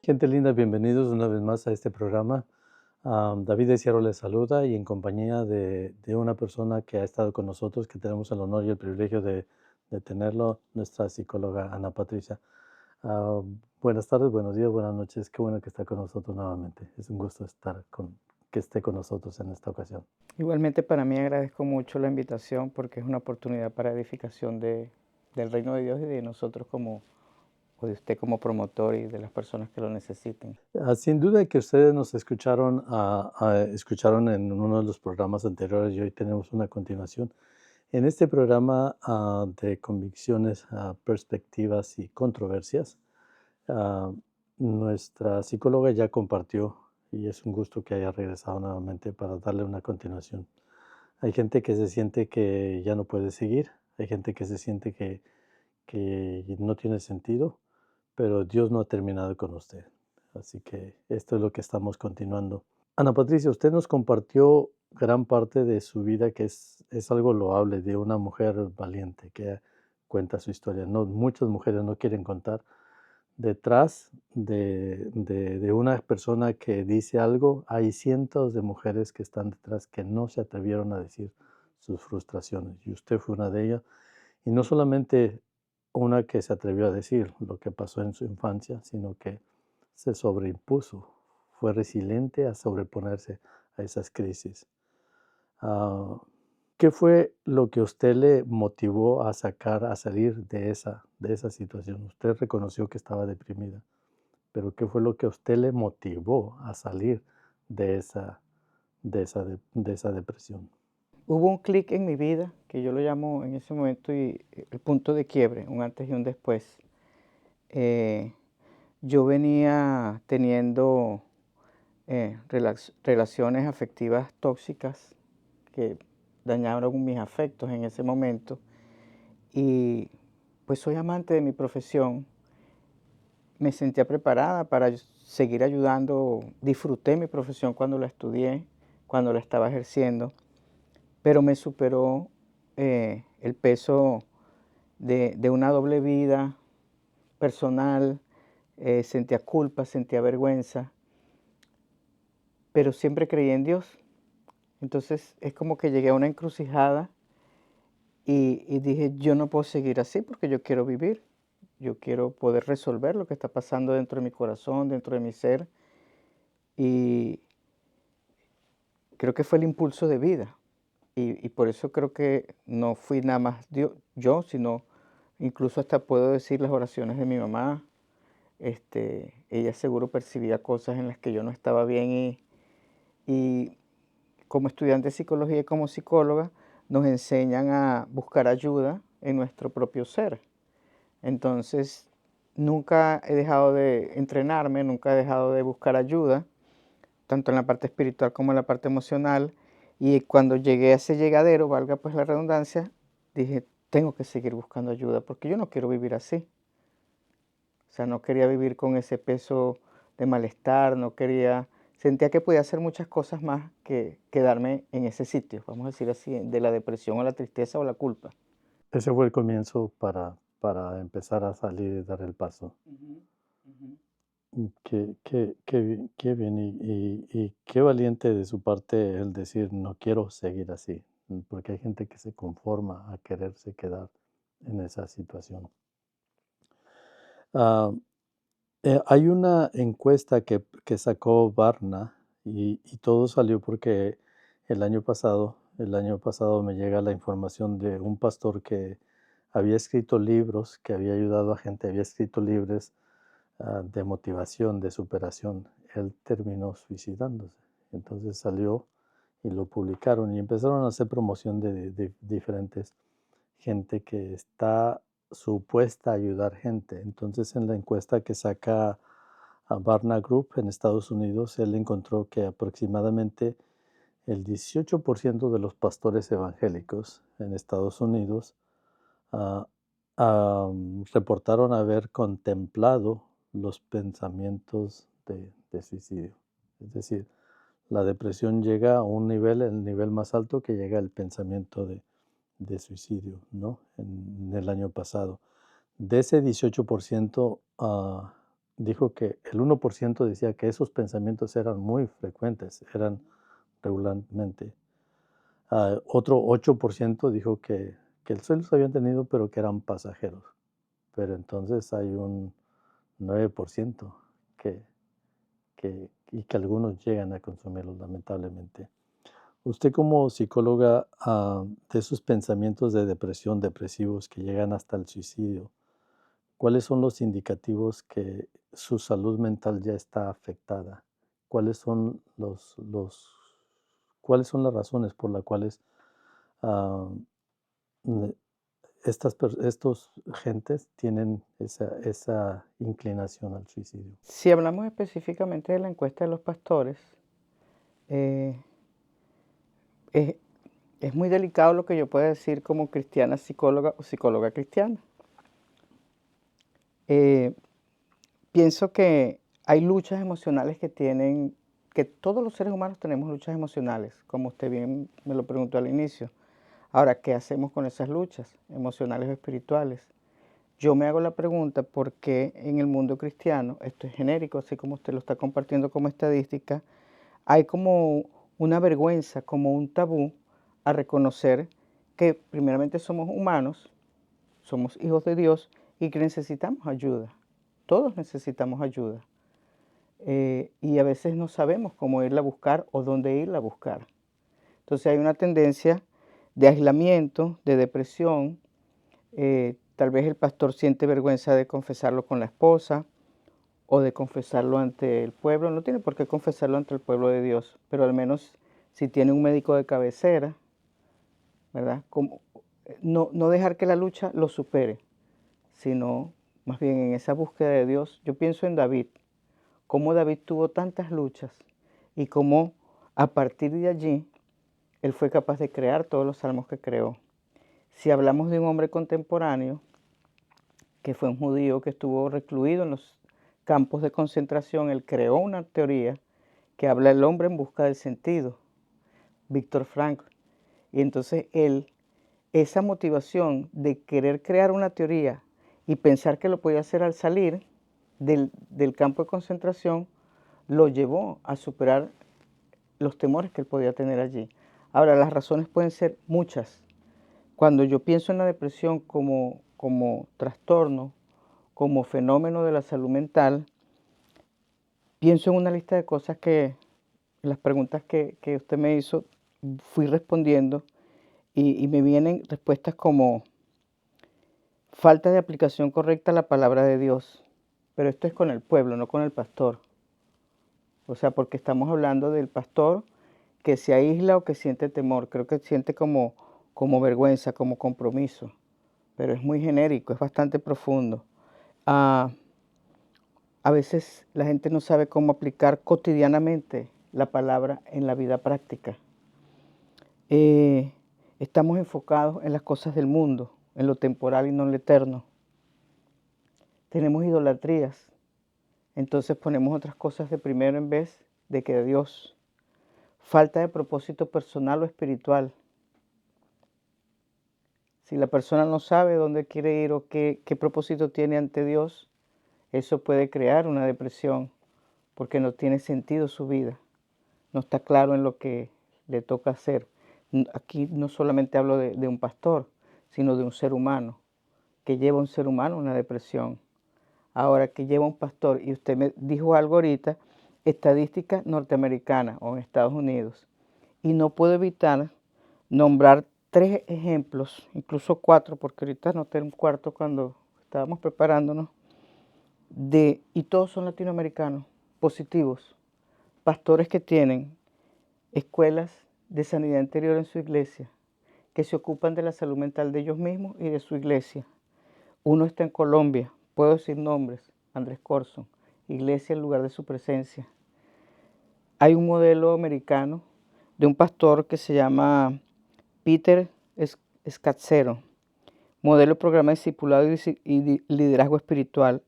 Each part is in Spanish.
Gente linda, bienvenidos una vez más a este programa. David de Cierro les saluda y en compañía de una persona que ha estado con nosotros, que tenemos el honor y el privilegio de tenerlo, nuestra psicóloga Ana Patricia. Ah, Buenas tardes, buenos días, buenas noches. Qué bueno que está con nosotros nuevamente. Es un gusto que esté con nosotros en esta ocasión. Igualmente para mí agradezco mucho la invitación porque es una oportunidad para edificación del reino de Dios y de nosotros o de usted como promotor y de las personas que lo necesiten. Sin duda que ustedes nos escucharon en uno de los programas anteriores y hoy tenemos una continuación. En este programa de convicciones, perspectivas y controversias, ah, nuestra psicóloga ya compartió y es un gusto que haya regresado nuevamente para darle una continuación. Hay gente que se siente que ya no puede seguir, hay gente que se siente que no tiene sentido, pero Dios no ha terminado con usted. Así que esto es lo que estamos continuando. Ana Patricia, usted nos compartió gran parte de su vida, que es algo loable, de una mujer valiente que cuenta su historia. No, muchas mujeres no quieren contar. Detrás de una persona que dice algo, hay cientos de mujeres que están detrás que no se atrevieron a decir sus frustraciones. Y usted fue una de ellas. Y no solamente una que se atrevió a decir lo que pasó en su infancia, sino que se sobreimpuso, fue resiliente a sobreponerse a esas crisis. Ah, ¿Qué fue lo que usted le motivó a salir de esa situación? Usted reconoció que estaba deprimida, pero ¿qué fue lo que a usted le motivó a salir de de esa depresión? Hubo un clic en mi vida que yo lo llamo en ese momento el punto de quiebre, un antes y un después. Eh, yo venía teniendo relaciones afectivas tóxicas que dañaron mis afectos en ese momento y pues soy amante de mi profesión. Me sentía preparada para seguir ayudando. Disfruté mi profesión cuando la estudié, cuando la estaba ejerciendo, pero me superó el peso de una doble vida personal. Sentía culpa, sentía vergüenza, pero siempre creí en Dios. Entonces es como que llegué a una encrucijada y dije, yo no puedo seguir así porque yo quiero vivir. Yo quiero poder resolver lo que está pasando dentro de mi corazón, dentro de mi ser. Y creo que fue el impulso de vida. Y por eso creo que no fui nada más yo, sino incluso hasta puedo decir las oraciones de mi mamá. Ella seguro percibía cosas en las que yo no estaba bien y como estudiante de psicología y como psicóloga nos enseñan a buscar ayuda en nuestro propio ser. Entonces, nunca he dejado de entrenarme, nunca he dejado de buscar ayuda, tanto en la parte espiritual como en la parte emocional. Y cuando llegué a ese llegadero, valga pues la redundancia, dije, tengo que seguir buscando ayuda porque yo no quiero vivir así. O sea, no quería vivir con ese peso de malestar, no quería, sentía que podía hacer muchas cosas más que quedarme en ese sitio, vamos a decir así, de la depresión o la tristeza o la culpa. Ese fue el comienzo para empezar a salir y dar el paso. Ujú, ujú. Qué bien y qué valiente de su parte el decir: "No quiero seguir así", porque hay gente que se conforma a quererse quedar en esa situación. Ah, Hay una encuesta que sacó Barna y todo salió porque el año pasado me llega la información de un pastor que había escrito libros, que había ayudado a gente, había escrito libros de motivación, de superación. Él terminó suicidándose. Entonces salió y lo publicaron y empezaron a hacer promoción de diferentes gente que está supuesta a ayudar gente. Entonces en la encuesta que saca a Barna Group en Estados Unidos, él encontró que aproximadamente el 18% de los pastores evangélicos en Estados Unidos ah, reportaron haber contemplado los pensamientos de suicidio. Es decir, la depresión llega a un nivel, el nivel más alto que llega el pensamiento de suicidio, ¿no? En el año pasado. De ese 18%, dijo que el 1% decía que esos pensamientos eran muy frecuentes, eran regularmente. Otro 8% dijo que sí los habían tenido, pero que eran pasajeros. Pero entonces hay un 9% que y que algunos llegan a consumirlos, lamentablemente. Usted como psicóloga, de esos pensamientos de depresión, depresivos que llegan hasta el suicidio, ¿cuáles son los indicativos que su salud mental ya está afectada? ¿Cuáles son cuáles son las razones por las cuales ah, ne- estos gentes tienen esa inclinación al suicidio? Si hablamos específicamente de la encuesta de los pastores, eh, es, es muy delicado lo que yo pueda decir como cristiana psicóloga o psicóloga cristiana. Eh, Pienso que hay luchas emocionales que todos los seres humanos tenemos luchas emocionales, como usted bien me lo preguntó al inicio. Ahora, ¿qué hacemos con esas luchas emocionales o espirituales? Yo me hago la pregunta por qué en el mundo cristiano, esto es genérico, así como usted lo está compartiendo como estadística, hay como una vergüenza, como un tabú a reconocer que primeramente somos humanos, somos hijos de Dios y que necesitamos ayuda. Todos necesitamos ayuda. Y a veces no sabemos cómo irla a buscar o dónde irla a buscar. Entonces hay una tendencia de aislamiento, de depresión. Tal vez el pastor siente vergüenza de confesarlo con la esposa o de confesarlo ante el pueblo. No tiene por qué confesarlo ante el pueblo de Dios, pero al menos si tiene un médico de cabecera, ¿verdad? No dejar que la lucha lo supere, sino más bien en esa búsqueda de Dios. Yo pienso en David, cómo David tuvo tantas luchas y cómo a partir de allí él fue capaz de crear todos los salmos que creó. Si hablamos de un hombre contemporáneo, que fue un judío que estuvo recluido en los campos de concentración, él creó una teoría que habla del hombre en busca del sentido, Víctor Frankl. Y entonces él, esa motivación de querer crear una teoría y pensar que lo podía hacer al salir del campo de concentración, lo llevó a superar los temores que él podía tener allí. Ahora, las razones pueden ser muchas. Cuando yo pienso en la depresión como trastorno, como fenómeno de la salud mental, pienso en una lista de cosas que, las preguntas que usted me hizo, fui respondiendo y me vienen respuestas como falta de aplicación correcta a la palabra de Dios. Pero esto es con el pueblo, no con el pastor. O sea, porque estamos hablando del pastor que se aísla o que siente temor. Creo que siente como vergüenza, como compromiso. Pero es muy genérico, es bastante profundo. Ah, a veces la gente no sabe cómo aplicar cotidianamente la palabra en la vida práctica. Estamos enfocados en las cosas del mundo, en lo temporal y no en lo eterno. Tenemos idolatrías, entonces ponemos otras cosas de primero en vez de que de Dios. Falta de propósito personal o espiritual. Si la persona no sabe dónde quiere ir o qué propósito tiene ante Dios, eso puede crear una depresión porque no tiene sentido su vida. No está claro en lo que le toca hacer. Aquí no solamente hablo de un pastor, sino de un ser humano, que lleva a un ser humano a una depresión. Ahora, que lleva un pastor, y usted me dijo algo ahorita, estadística norteamericana o en Estados Unidos, y no puedo evitar nombrar 3 ejemplos, incluso 4, porque ahorita anoté un cuarto cuando estábamos preparándonos, y todos son latinoamericanos, positivos, pastores que tienen escuelas de sanidad interior en su iglesia, que se ocupan de la salud mental de ellos mismos y de su iglesia. Uno está en Colombia, puedo decir nombres, Andrés Corson, iglesia en lugar de su presencia. Hay un modelo americano de un pastor que se llama Peter Scazzero, modelo de programa de discipulado y liderazgo espiritual.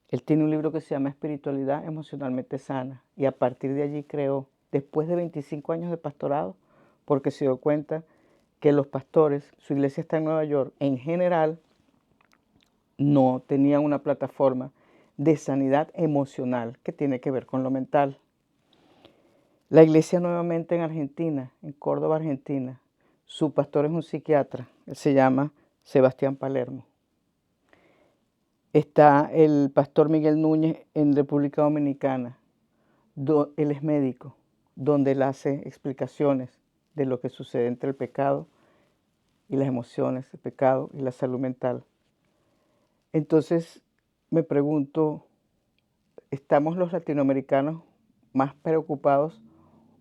Él tiene un libro que se llama Espiritualidad Emocionalmente Sana y a partir de allí creó, después de 25 años de pastorado, porque se dio cuenta que los pastores, su iglesia está en Nueva York, en general no tenían una plataforma de sanidad emocional que tiene que ver con lo mental. La iglesia nuevamente en Argentina, en Córdoba, Argentina, su pastor es un psiquiatra, él se llama Sebastián Palermo. Está el pastor Miguel Núñez en República Dominicana, él es médico, donde él hace explicaciones de lo que sucede entre el pecado y las emociones, el pecado y la salud mental. Entonces me pregunto, ¿estamos los latinoamericanos más preocupados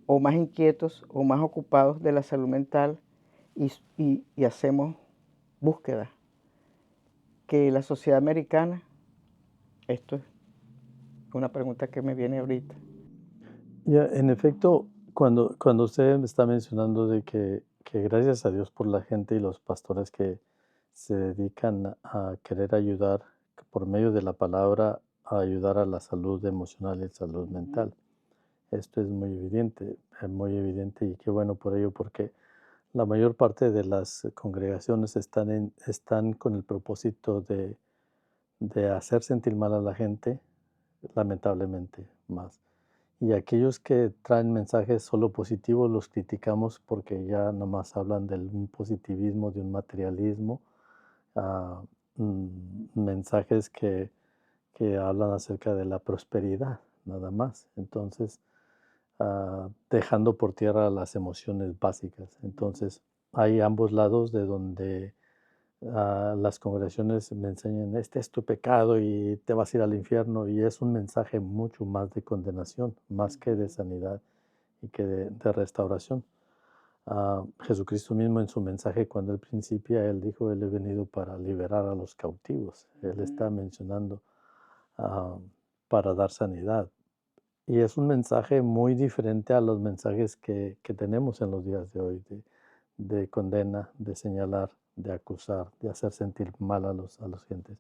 o más inquietos o más ocupados de la salud mental y hacemos búsquedas que la sociedad americana? Esto es una pregunta que me viene ahorita. Ya, en efecto, cuando usted me está mencionando de que gracias a Dios por la gente y los pastores que se dedican a querer ayudar por medio de la palabra a ayudar a la salud emocional y salud mental. Esto es muy evidente y qué bueno por ello, porque la mayor parte de las congregaciones están con el propósito de hacer sentir mal a la gente, lamentablemente más. Y aquellos que traen mensajes solo positivos los criticamos porque ya nomás hablan de un positivismo, de un materialismo, ah, mensajes que hablan acerca de la prosperidad, nada más. Entonces, dejando por tierra las emociones básicas. Entonces, hay ambos lados de donde las congregaciones me enseñan, este es tu pecado y te vas a ir al infierno, y es un mensaje mucho más de condenación, más que de sanidad y que de restauración. Jesucristo mismo en su mensaje cuando él principia, él dijo, él he venido para liberar a los cautivos. Él está mencionando para dar sanidad. Y es un mensaje muy diferente a los mensajes que tenemos en los días de hoy, de condena, de señalar, de acusar, de hacer sentir mal a los gentes.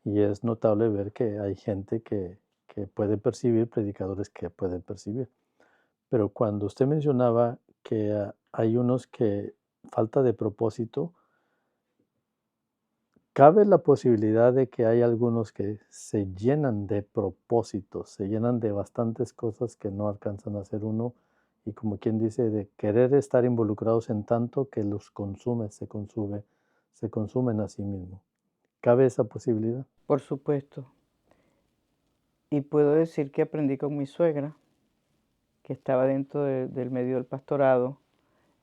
Y es notable ver que hay gente que puede percibir, predicadores que pueden percibir. Pero cuando usted mencionaba que hay unos que falta de propósito, cabe la posibilidad de que hay algunos que se llenan de propósitos, se llenan de bastantes cosas que no alcanzan a hacer uno, y como quien dice, de querer estar involucrados en tanto que los consume, se consumen a sí mismo. ¿Cabe esa posibilidad? Por supuesto. Y puedo decir que aprendí con mi suegra, que estaba dentro del medio del pastorado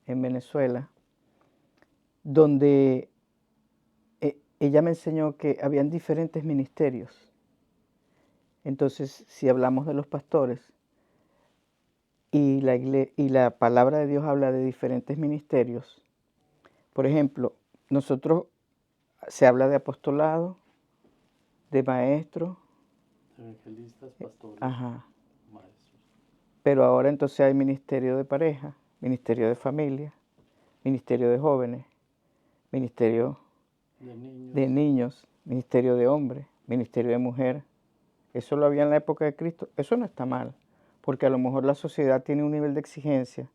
en Venezuela, donde ella me enseñó que habían diferentes ministerios. Entonces, si hablamos de los pastores y la palabra de Dios habla de diferentes ministerios, por ejemplo, nosotros se habla de apostolado, de maestro, Evangelistas, pastores, ajá, maestros. pero ahora entonces hay ministerio de pareja, ministerio de familia, ministerio de jóvenes, ministerio de niños, ministerio de hombres, ministerio de mujer. Eso lo había en la época de Cristo. Eso no está mal, porque a lo mejor la sociedad tiene un nivel de exigencia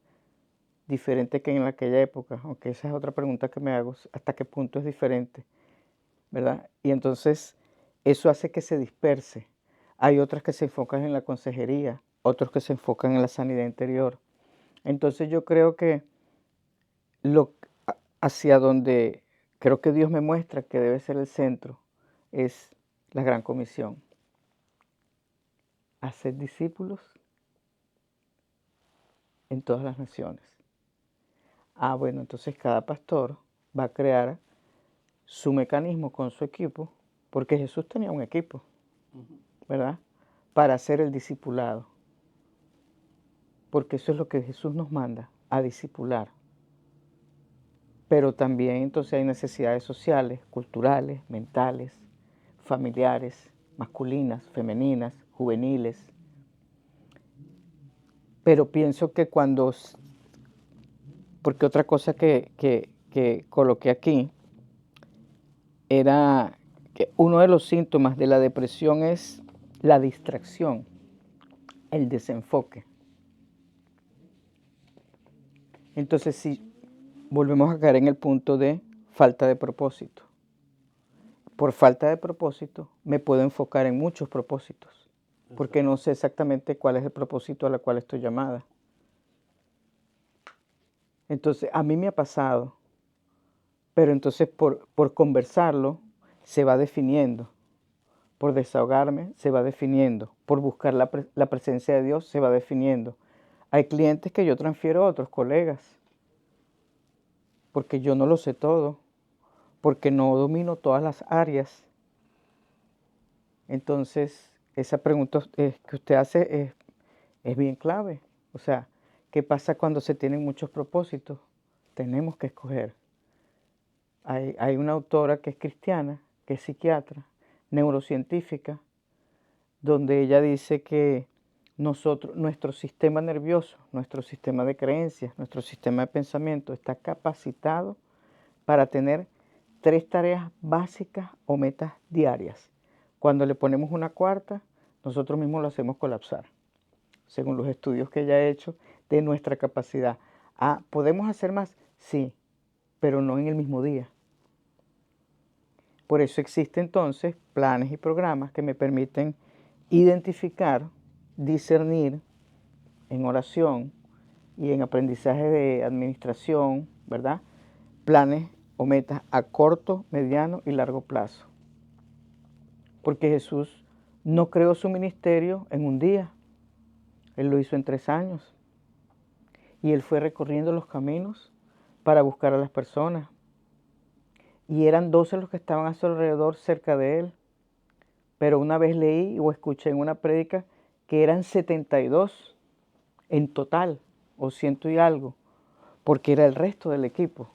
diferente que en aquella época, aunque esa es otra pregunta que me hago, hasta qué punto es diferente, ¿verdad? Y entonces eso hace que se disperse. Hay otras que se enfocan en la consejería, otros que se enfocan en la sanidad interior. Entonces yo creo que hacia donde creo que Dios me muestra que debe ser el centro es la gran comisión. Hacer discípulos en todas las naciones. Bueno, entonces cada pastor va a crear su mecanismo con su equipo, porque Jesús tenía un equipo, ¿verdad? Para hacer el discipulado. Porque eso es lo que Jesús nos manda, a discipular. Pero también entonces hay necesidades sociales, culturales, mentales, familiares, masculinas, femeninas, juveniles. Pero pienso que porque otra cosa que coloqué aquí era que uno de los síntomas de la depresión es la distracción, el desenfoque. Entonces, si volvemos a caer en el punto de falta de propósito. por falta de propósito, me puedo enfocar en muchos propósitos, porque no sé exactamente cuál es el propósito a la cual estoy llamada. Entonces, a mí me ha pasado, pero entonces por conversarlo se va definiendo, por desahogarme se va definiendo, por buscar la presencia de Dios se va definiendo. Hay clientes que yo transfiero a otros colegas, porque yo no lo sé todo, porque no domino todas las áreas. Entonces, esa pregunta que usted hace es bien clave. O sea, ¿qué pasa cuando se tienen muchos propósitos? Tenemos que escoger. Hay una autora que es cristiana, que es psiquiatra, neurocientífica, donde ella dice que nuestro sistema nervioso, nuestro sistema de creencias, nuestro sistema de pensamiento está capacitado para tener 3 tareas básicas o metas diarias. Cuando le ponemos una cuarta, nosotros mismos lo hacemos colapsar, según los estudios que ella ha hecho de nuestra capacidad. Ah, ¿podemos hacer más? Sí, pero no en el mismo día. Por eso existen entonces planes y programas que me permiten identificar, discernir en oración y en aprendizaje de administración, ¿verdad? Planes o metas a corto, mediano y largo plazo. Porque Jesús no creó su ministerio en un día, Él lo hizo en 3 años. Y Él fue recorriendo los caminos para buscar a las personas. Y eran 12 los que estaban a su alrededor cerca de Él. Pero una vez leí o escuché en una prédica que eran 72 en total, o ciento y algo, porque era el resto del equipo.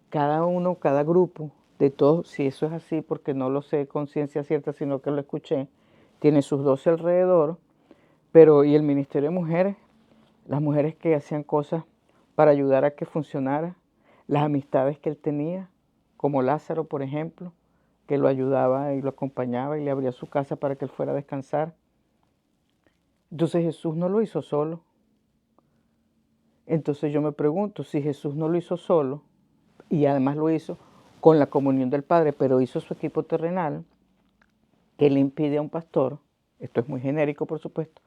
Cada uno, cada grupo, de todos, si eso es así, porque no lo sé con ciencia cierta, sino que lo escuché, tiene sus 12 alrededor, pero y el Ministerio de Mujeres, las mujeres que hacían cosas para ayudar a que funcionara, las amistades que él tenía, como Lázaro, por ejemplo, que lo ayudaba y lo acompañaba y le abría su casa para que él fuera a descansar. Entonces Jesús no lo hizo solo. Entonces yo me pregunto, si Jesús no lo hizo solo, y además lo hizo con la comunión del Padre, pero hizo su equipo terrenal, que le impide a un pastor, esto es muy genérico por supuesto,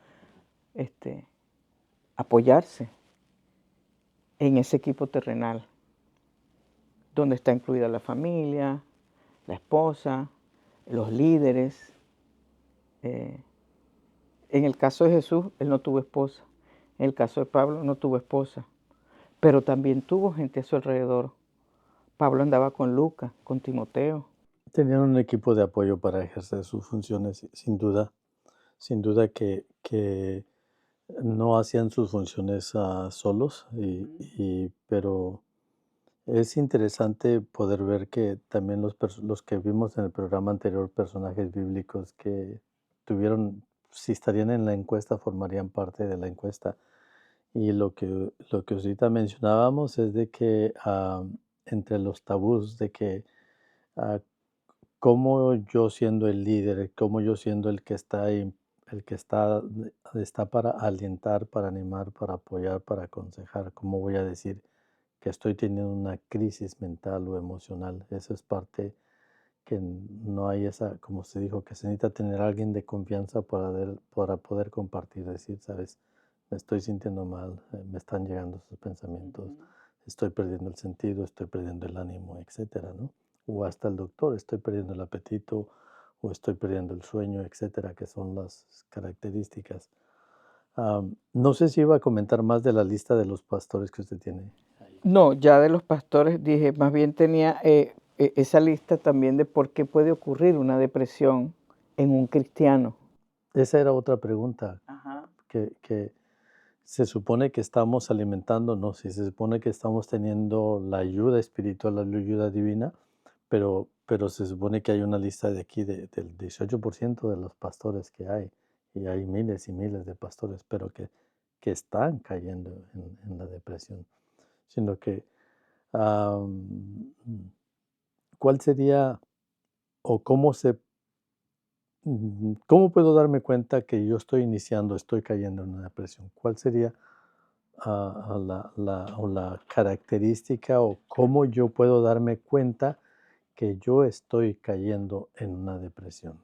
apoyarse en ese equipo terrenal, donde está incluida la familia, la esposa, los líderes. En el caso de Jesús, él no tuvo esposa. En el caso de Pablo, no tuvo esposa. Pero también tuvo gente a su alrededor. Pablo andaba con Lucas, con Timoteo. Tenían un equipo de apoyo para ejercer sus funciones, sin duda que no hacían sus funciones solos, pero es interesante poder ver que también los que vimos en el programa anterior, personajes bíblicos que tuvieron, si estarían en la encuesta, formarían parte de la encuesta. Y lo que ahorita mencionábamos es de que entre los tabús de que ah, cómo yo siendo el líder, cómo yo siendo el que está ahí, el que está para alientar, para animar, para apoyar, para aconsejar, cómo voy a decir que estoy teniendo una crisis mental o emocional. Eso es parte que no hay esa, como se dijo, que se necesita tener a alguien de confianza para poder compartir, decir, sabes, me estoy sintiendo mal, me están llegando esos pensamientos, estoy perdiendo el sentido, estoy perdiendo el ánimo, etcétera, ¿no? O hasta el doctor, estoy perdiendo el apetito o estoy perdiendo el sueño, etcétera, que son las características. No sé si iba a comentar más de la lista de los pastores que usted tiene ahí. No, ya de los pastores dije, más bien tenía esa lista también de por qué puede ocurrir una depresión en un cristiano. Esa era otra pregunta, Ajá. que se supone que estamos alimentándonos y se supone que estamos teniendo la ayuda espiritual, la ayuda divina, pero se supone que hay una lista de aquí del 18% de los pastores que hay, y hay miles y miles de pastores, pero que están cayendo en la depresión. Sino que, am, ¿cuál sería o cómo puedo darme cuenta que yo estoy cayendo en una depresión? ¿Cuál sería la característica o cómo yo puedo darme cuenta que yo estoy cayendo en una depresión?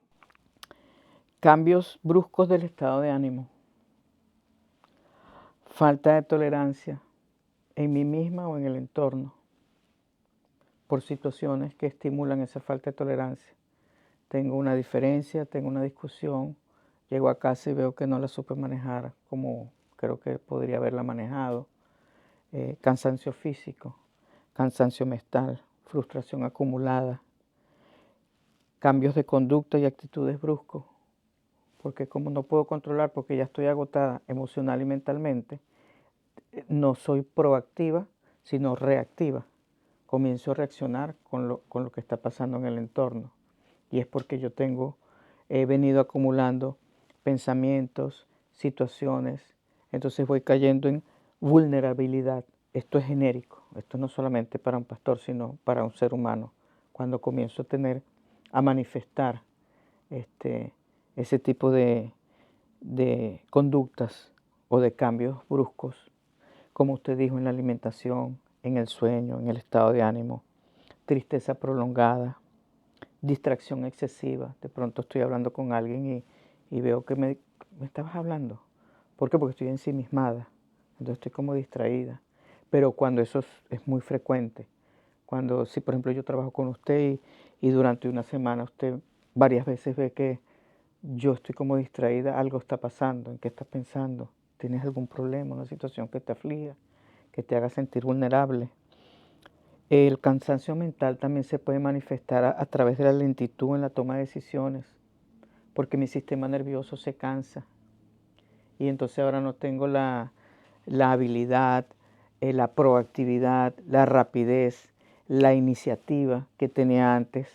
Cambios bruscos del estado de ánimo, falta de tolerancia en mí misma o en el entorno por situaciones que estimulan esa falta de tolerancia. Tengo una diferencia, tengo una discusión, llego a casa y veo que no la supe manejar como creo que podría haberla manejado. Cansancio físico, cansancio mental, frustración acumulada, cambios de conducta y actitudes bruscos, porque como no puedo controlar porque ya estoy agotada emocional y mentalmente, no soy proactiva, sino reactiva. Comienzo a reaccionar con lo que está pasando en el entorno. Y es porque he venido acumulando pensamientos, situaciones, entonces voy cayendo en vulnerabilidad. Esto es genérico, esto no solamente para un pastor, sino para un ser humano. Cuando comienzo a manifestar este, ese tipo de conductas o de cambios bruscos, como usted dijo, en la alimentación, en el sueño, en el estado de ánimo, tristeza prolongada, distracción excesiva. De pronto estoy hablando con alguien y veo que me estabas hablando. ¿Por qué? Porque estoy ensimismada. Entonces estoy como distraída. Pero cuando eso es muy frecuente, cuando si por ejemplo yo trabajo con usted y durante una semana usted varias veces ve que yo estoy como distraída, algo está pasando, ¿en qué estás pensando? ¿Tienes algún problema, una situación que te aflige, que te haga sentir vulnerable? El cansancio mental también se puede manifestar a través de la lentitud en la toma de decisiones, porque mi sistema nervioso se cansa y entonces ahora no tengo la habilidad, la proactividad, la rapidez, la iniciativa que tenía antes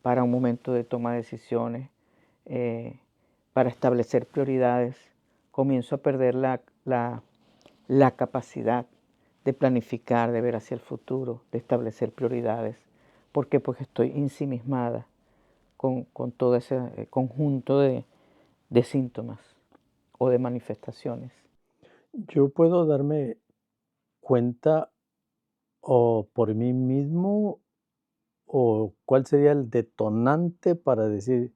para un momento de toma de decisiones, eh, para establecer prioridades. Comienzo a perder la capacidad de planificar, de ver hacia el futuro, de establecer prioridades. ¿Por qué? Porque estoy ensimismada con todo ese conjunto de síntomas o de manifestaciones. Yo puedo darme cuenta o por mí mismo o cuál sería el detonante para decir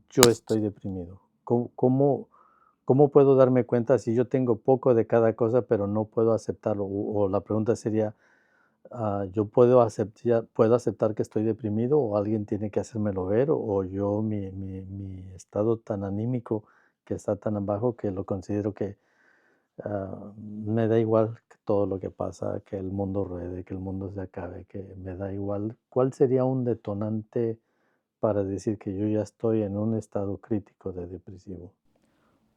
yo estoy deprimido. ¿Cómo puedo darme cuenta si yo tengo poco de cada cosa, pero no puedo aceptarlo? O la pregunta sería, ¿yo puedo aceptar que estoy deprimido o alguien tiene que hacérmelo ver? O yo, mi estado tan anímico que está tan abajo que lo considero que me da igual que todo lo que pasa, que el mundo ruede, que el mundo se acabe, que me da igual. ¿Cuál sería un detonante para decir que yo ya estoy en un estado crítico de depresivo?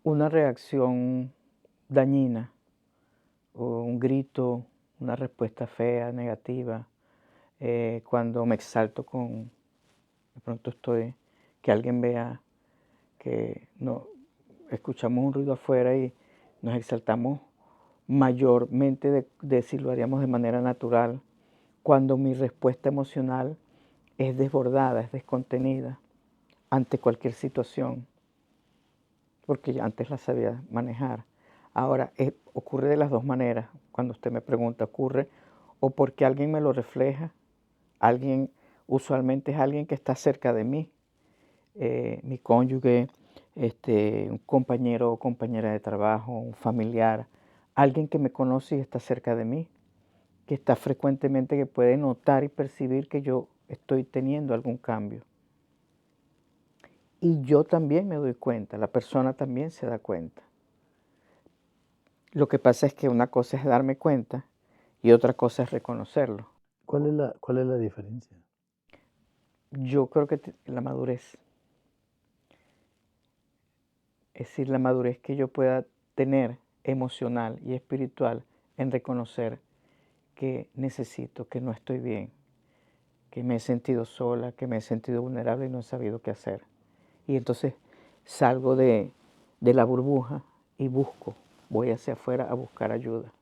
Una reacción dañina o un grito, una respuesta fea, negativa, cuando me exalto de pronto que alguien vea que no, escuchamos un ruido afuera y nos exaltamos mayormente de si lo haríamos de manera natural, cuando mi respuesta emocional es desbordada, es descontenida ante cualquier situación, porque ya antes la sabía manejar. Ahora, ocurre de las dos maneras, cuando usted me pregunta, ocurre o porque alguien me lo refleja, alguien, usualmente es alguien que está cerca de mí, mi cónyuge, un compañero o compañera de trabajo, un familiar, alguien que me conoce y está cerca de mí, que está frecuentemente, que puede notar y percibir que yo estoy teniendo algún cambio. Y yo también me doy cuenta, la persona también se da cuenta. Lo que pasa es que una cosa es darme cuenta y otra cosa es reconocerlo. ¿Cuál es la diferencia? Yo creo que la madurez, es decir, la madurez que yo pueda tener emocional y espiritual en reconocer que necesito, que no estoy bien, que me he sentido sola, que me he sentido vulnerable y no he sabido qué hacer. Y entonces salgo de la burbuja y voy hacia afuera a buscar ayuda.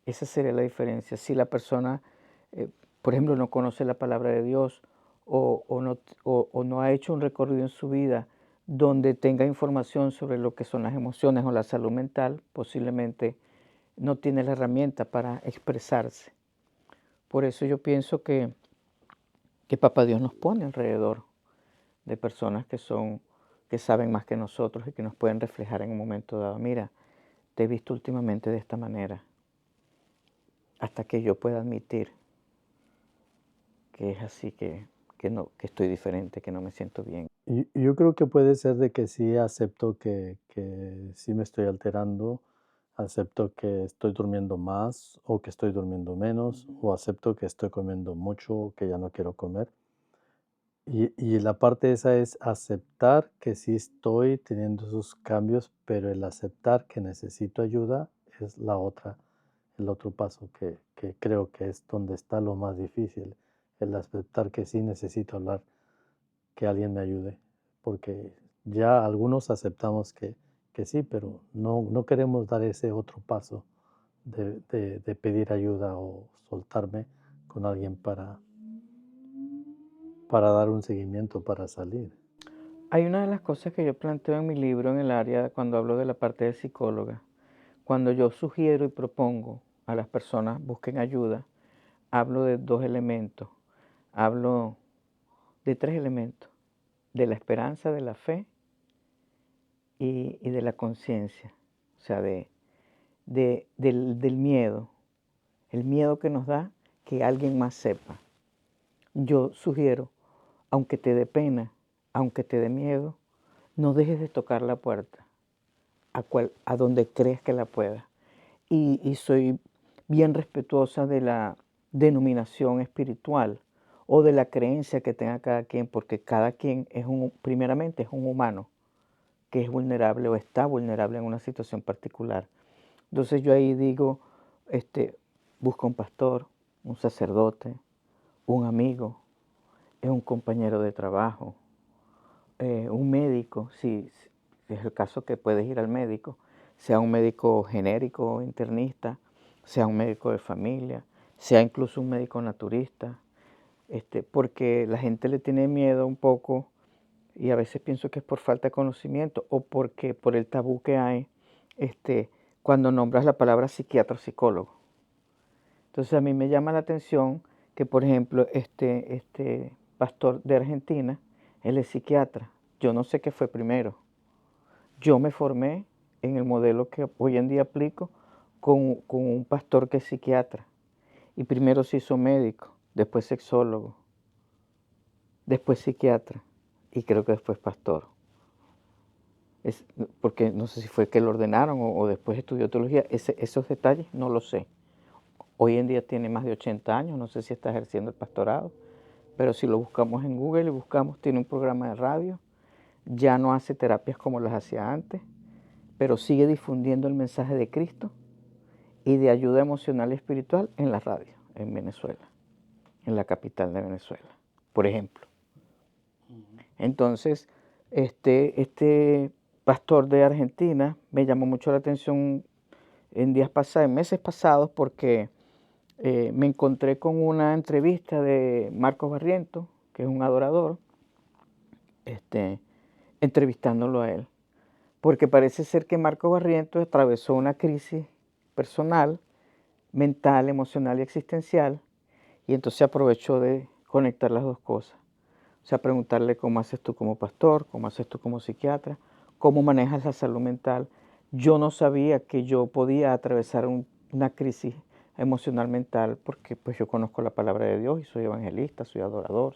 Esa sería la diferencia. Si la persona, por ejemplo, no conoce la palabra de Dios o no ha hecho un recorrido en su vida donde tenga información sobre lo que son las emociones o la salud mental, posiblemente no tiene la herramienta para expresarse. Por eso yo pienso que que Papá Dios nos pone alrededor de personas que saben más que nosotros y que nos pueden reflejar en un momento dado. Mira, te he visto últimamente de esta manera, hasta que yo pueda admitir que es así, no, que estoy diferente, que no me siento bien. Y yo creo que puede ser de que sí acepto que sí me estoy alterando, acepto que estoy durmiendo más o que estoy durmiendo menos, o acepto que estoy comiendo mucho o que ya no quiero comer. Y la parte esa es aceptar que sí estoy teniendo esos cambios, pero el aceptar que necesito ayuda es el otro paso que creo que es donde está lo más difícil, el aceptar que sí necesito hablar, que alguien me ayude, porque ya algunos aceptamos que sí, pero no queremos dar ese otro paso de pedir ayuda o soltarme con alguien para dar un seguimiento, para salir. Hay una de las cosas que yo planteo en mi libro en el área, cuando hablo de la parte de psicóloga, cuando yo sugiero y propongo a las personas busquen ayuda, hablo de dos elementos, hablo de tres elementos, de la esperanza, de la fe y de la conciencia, o sea, del miedo, el miedo que nos da que alguien más sepa. Yo sugiero, aunque te dé pena, aunque te dé miedo, no dejes de tocar la puerta a donde crees que la puedas. Y soy bien respetuosa de la denominación espiritual o de la creencia que tenga cada quien, porque cada quien primeramente es un humano que es vulnerable o está vulnerable en una situación particular. Entonces yo ahí digo, busca un pastor, un sacerdote, un amigo, un compañero de trabajo, un médico, si es el caso que puedes ir al médico, sea un médico genérico, internista, sea un médico de familia, sea incluso un médico naturista, porque la gente le tiene miedo un poco y a veces pienso que es por falta de conocimiento o porque por el tabú que hay cuando nombras la palabra psiquiatra o psicólogo. Entonces a mí me llama la atención que, por ejemplo, este pastor de Argentina, él es psiquiatra. Yo no sé qué fue primero. Yo me formé en el modelo que hoy en día aplico con un pastor que es psiquiatra. Y primero se hizo médico, después sexólogo, después psiquiatra y creo que después pastor. Porque no sé si fue que lo ordenaron o después estudió teología. Esos detalles no lo sé. Hoy en día tiene más de 80 años, no sé si está ejerciendo el pastorado, pero si lo buscamos en Google y buscamos, tiene un programa de radio, ya no hace terapias como las hacía antes, pero sigue difundiendo el mensaje de Cristo y de ayuda emocional y espiritual en la radio, en Venezuela, en la capital de Venezuela, por ejemplo. Entonces, este pastor de Argentina me llamó mucho la atención en meses pasados, porque me encontré con una entrevista de Marcos Barrientos, que es un adorador, entrevistándolo a él, porque parece ser que Marcos Barrientos atravesó una crisis personal, mental, emocional y existencial, y entonces aprovechó de conectar las dos cosas. O sea, preguntarle cómo haces tú como pastor, cómo haces tú como psiquiatra, cómo manejas la salud mental. Yo no sabía que yo podía atravesar una crisis emocional mental porque pues yo conozco la palabra de Dios y soy evangelista, soy adorador,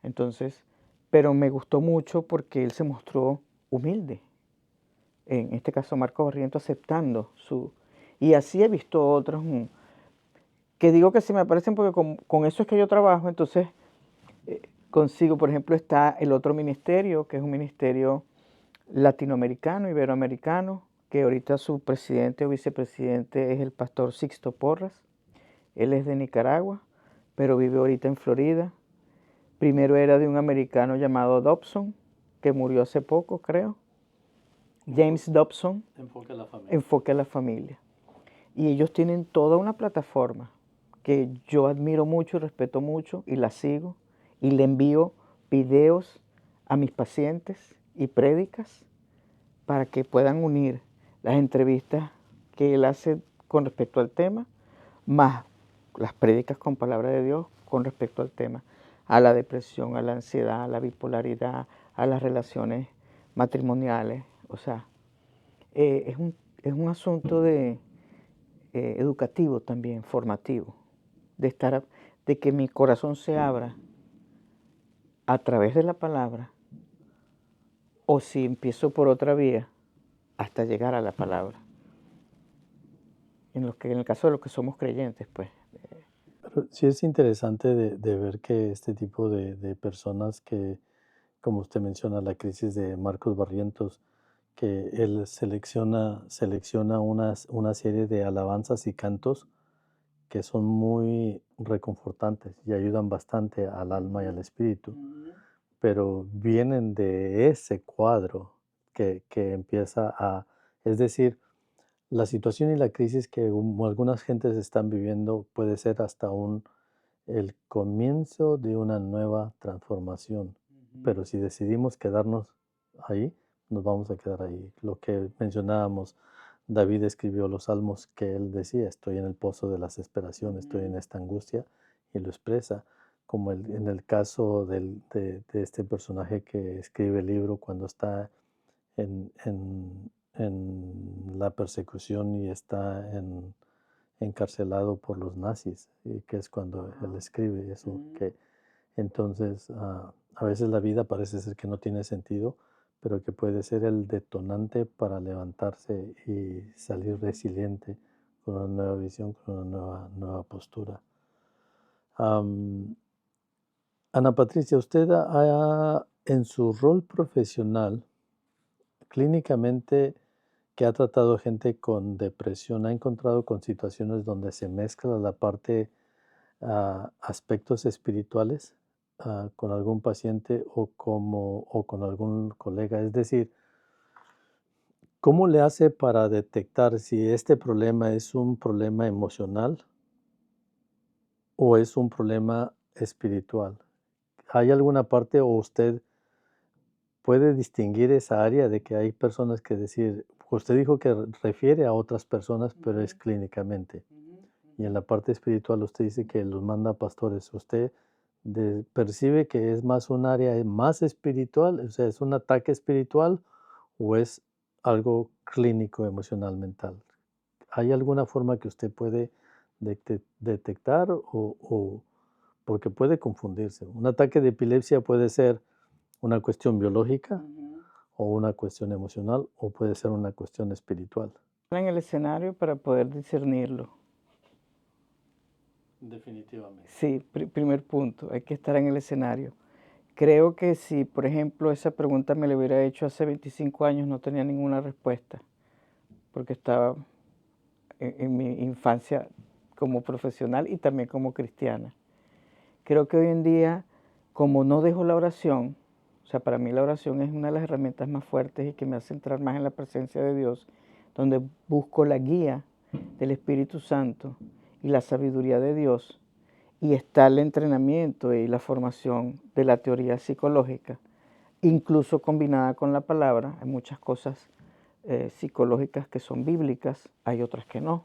Entonces, pero me gustó mucho porque él se mostró humilde. En este caso, Marco Barriento aceptando su... Y así he visto otros que digo que sí me parecen porque con eso es que yo trabajo, entonces consigo, por ejemplo, está el otro ministerio, que es un ministerio latinoamericano, iberoamericano, que ahorita su presidente o vicepresidente es el pastor Sixto Porras. Él es de Nicaragua, pero vive ahorita en Florida. Primero era de un americano llamado Dobson, que murió hace poco, creo. James Dobson. Enfoque a la familia. Enfoque a la familia. Y ellos tienen toda una plataforma que yo admiro mucho y respeto mucho y la sigo y le envío videos a mis pacientes y prédicas para que puedan unir las entrevistas que él hace con respecto al tema, más las prédicas con palabra de Dios, con respecto al tema, a la depresión, a la ansiedad, a la bipolaridad, a las relaciones matrimoniales. O sea, es un asunto educativo también, formativo, de que mi corazón se abra a través de la palabra, o si empiezo por otra vía, hasta llegar a la palabra. En el caso de los que somos creyentes, pues. Pero sí es interesante de ver que este tipo de personas que, como usted menciona, la crisis de Marcos Barrientos, que él selecciona una serie de alabanzas y cantos que son muy reconfortantes y ayudan bastante al alma y al espíritu, pero vienen de ese cuadro que empieza es decir, la situación y la crisis que algunas gentes están viviendo puede ser hasta el comienzo de una nueva transformación, pero si decidimos quedarnos ahí, nos vamos a quedar ahí. Lo que mencionábamos, David escribió los salmos que él decía: estoy en el pozo de la desesperación, estoy en esta angustia, y lo expresa, como en el caso de este personaje que escribe el libro cuando está en la persecución y está encarcelado por los nazis, y que es cuando él escribe eso, que entonces a veces la vida parece ser que no tiene sentido, pero que puede ser el detonante para levantarse y salir resiliente con una nueva visión, con una nueva postura. Ana Patricia, usted en su rol profesional, clínicamente, que ha tratado gente con depresión, ¿ha encontrado con situaciones donde se mezcla la parte, aspectos espirituales, con algún paciente o con algún colega? Es decir, ¿cómo le hace para detectar si este problema es un problema emocional o es un problema espiritual? ¿Hay alguna parte o usted puede distinguir esa área de que hay personas que decir, usted dijo que refiere a otras personas, pero es clínicamente? Y en la parte espiritual usted dice que los manda pastores. ¿Usted percibe que es más un área más espiritual? O sea, ¿es un ataque espiritual o es algo clínico, emocional, mental? ¿Hay alguna forma que usted puede detectar porque puede confundirse? Un ataque de epilepsia puede ser una cuestión biológica o una cuestión emocional, o puede ser una cuestión espiritual. En el escenario para poder discernirlo. Definitivamente. Sí, primer punto, hay que estar en el escenario. Creo que si, por ejemplo, esa pregunta me la hubiera hecho hace 25 años, no tenía ninguna respuesta, porque estaba en mi infancia como profesional y también como cristiana. Creo que hoy en día, como no dejo la oración, o sea, para mí la oración es una de las herramientas más fuertes y que me hace entrar más en la presencia de Dios, donde busco la guía del Espíritu Santo y la sabiduría de Dios, y está el entrenamiento y la formación de la teoría psicológica, incluso combinada con la palabra. Hay muchas cosas psicológicas que son bíblicas, hay otras que no,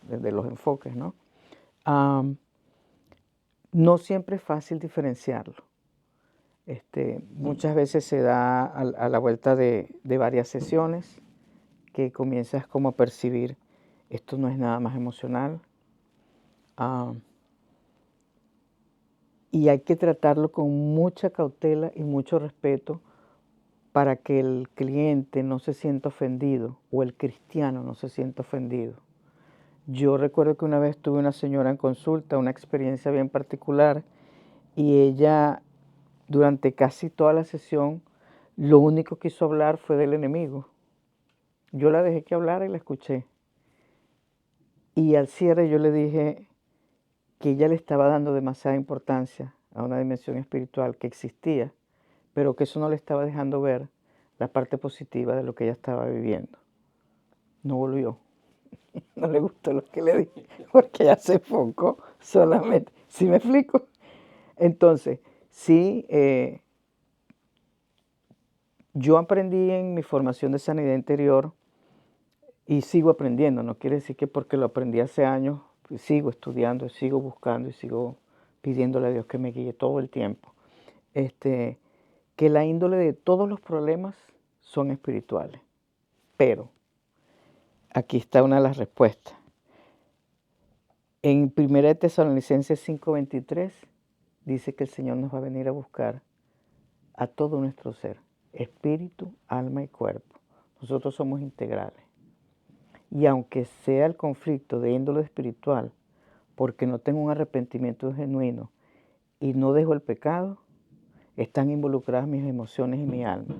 desde los enfoques, ¿no? No siempre es fácil diferenciarlo. Muchas veces se da a la vuelta de varias sesiones que comienzas como a percibir, esto no es nada más emocional. Y hay que tratarlo con mucha cautela y mucho respeto para que el cliente no se sienta ofendido o el cristiano no se sienta ofendido. Yo recuerdo que una vez tuve una señora en consulta, una experiencia bien particular, y ella durante casi toda la sesión lo único que hizo hablar fue del enemigo. Yo la dejé que hablara y la escuché. Y al cierre yo le dije que ella le estaba dando demasiada importancia a una dimensión espiritual que existía, pero que eso no le estaba dejando ver la parte positiva de lo que ella estaba viviendo. No volvió. No le gustó lo que le dije, porque ella se enfocó solamente. ¿Sí me explico? Entonces, sí, yo aprendí en mi formación de sanidad interior y sigo aprendiendo. No quiere decir que porque lo aprendí hace años, pues sigo estudiando, sigo buscando y sigo pidiéndole a Dios que me guíe todo el tiempo. Que la índole de todos los problemas son espirituales. Pero aquí está una de las respuestas. En 1 Tesalonicenses 5:23 dice que el Señor nos va a venir a buscar a todo nuestro ser, espíritu, alma y cuerpo. Nosotros somos integrales. Y aunque sea el conflicto de índole espiritual, porque no tengo un arrepentimiento genuino y no dejo el pecado, están involucradas mis emociones y mi alma.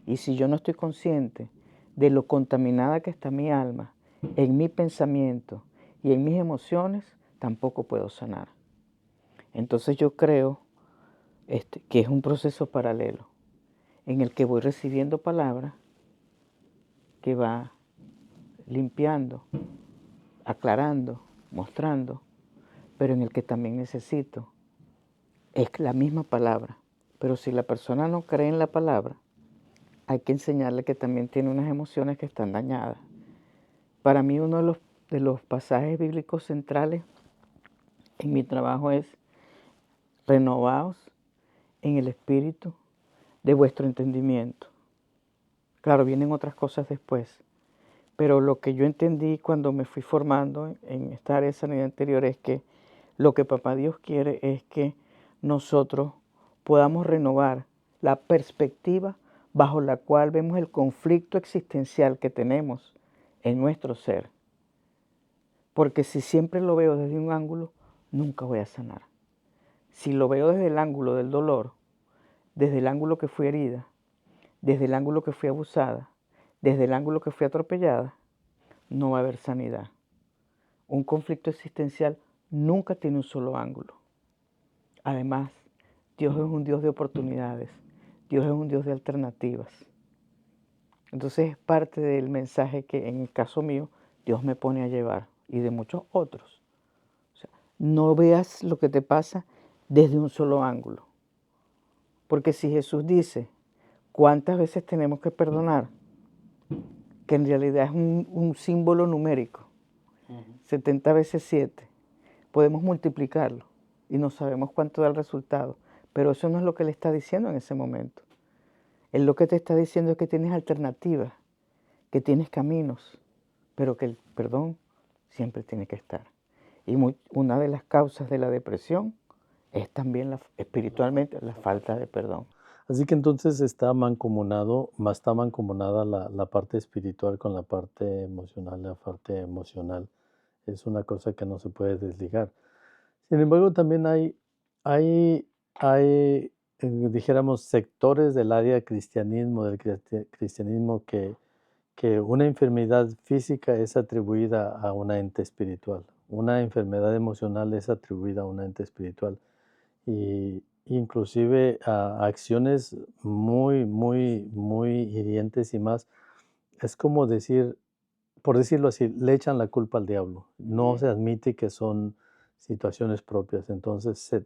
Y si yo no estoy consciente de lo contaminada que está mi alma, en mi pensamiento y en mis emociones, tampoco puedo sanar. Entonces yo creo que es un proceso paralelo en el que voy recibiendo palabras que va limpiando, aclarando, mostrando, pero en el que también necesito. Es la misma palabra, pero si la persona no cree en la palabra, hay que enseñarle que también tiene unas emociones que están dañadas. Para mí uno de los pasajes bíblicos centrales en mi trabajo es: renovaos en el espíritu de vuestro entendimiento. Claro, vienen otras cosas después, pero lo que yo entendí cuando me fui formando en esta área de sanidad interior es que lo que Papá Dios quiere es que nosotros podamos renovar la perspectiva bajo la cual vemos el conflicto existencial que tenemos en nuestro ser. Porque si siempre lo veo desde un ángulo, nunca voy a sanar. Si lo veo desde el ángulo del dolor, desde el ángulo que fui herida, desde el ángulo que fui abusada, desde el ángulo que fui atropellada, no va a haber sanidad. Un conflicto existencial nunca tiene un solo ángulo. Además, Dios es un Dios de oportunidades. Dios es un Dios de alternativas. Entonces es parte del mensaje que en el caso mío Dios me pone a llevar y de muchos otros. O sea, no veas lo que te pasa desde un solo ángulo. Porque si Jesús dice cuántas veces tenemos que perdonar, que en realidad es un símbolo numérico, 70 veces 7, podemos multiplicarlo y no sabemos cuánto da el resultado, pero eso no es lo que Él está diciendo en ese momento. Él lo que te está diciendo es que tienes alternativas, que tienes caminos, pero que el perdón siempre tiene que estar. Y una de las causas de la depresión es también espiritualmente la falta de perdón. Así que entonces está mancomunada la parte espiritual con la parte emocional. La parte emocional es una cosa que no se puede desligar. Sin embargo, también dijéramos, sectores del área cristianismo, del cristianismo que una enfermedad física es atribuida a un ente espiritual. Una enfermedad emocional es atribuida a un ente espiritual. Y inclusive a acciones muy, muy, muy hirientes y más. Es como decir, por decirlo así, le echan la culpa al diablo. No se admite que son situaciones propias. Entonces se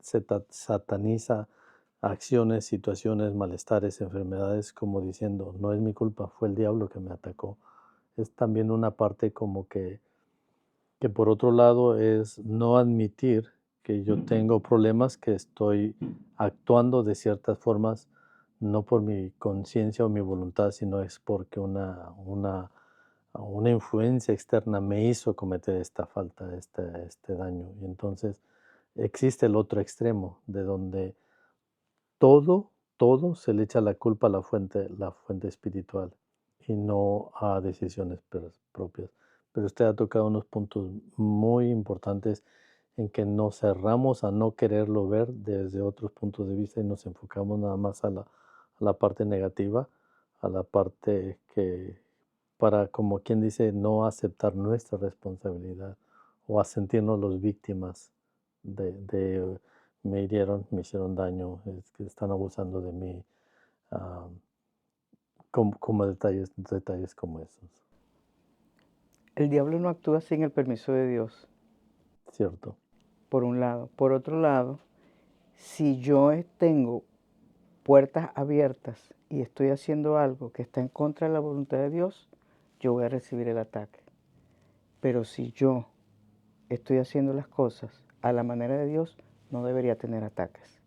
sataniza acciones, situaciones, malestares, enfermedades, como diciendo, no es mi culpa, fue el diablo que me atacó. Es también una parte como que por otro lado es no admitir que yo tengo problemas, que estoy actuando de ciertas formas, no por mi conciencia o mi voluntad, sino es porque una influencia externa me hizo cometer esta falta, este daño. Y entonces existe el otro extremo, de donde todo se le echa la culpa a la fuente espiritual y no a decisiones propias. Pero usted ha tocado unos puntos muy importantes en que nos cerramos a no quererlo ver desde otros puntos de vista y nos enfocamos nada más a la parte negativa, a la parte que, para, como quien dice, no aceptar nuestra responsabilidad o a sentirnos los víctimas de me hirieron, me hicieron daño, es que están abusando de mí, ah, como detalles como esos, El diablo no actúa sin el permiso de Dios, ¿cierto? por un lado. Por otro lado, si yo tengo puertas abiertas y estoy haciendo algo que está en contra de la voluntad de Dios, yo voy a recibir el ataque. Pero si yo estoy haciendo las cosas a la manera de Dios, no debería tener ataques.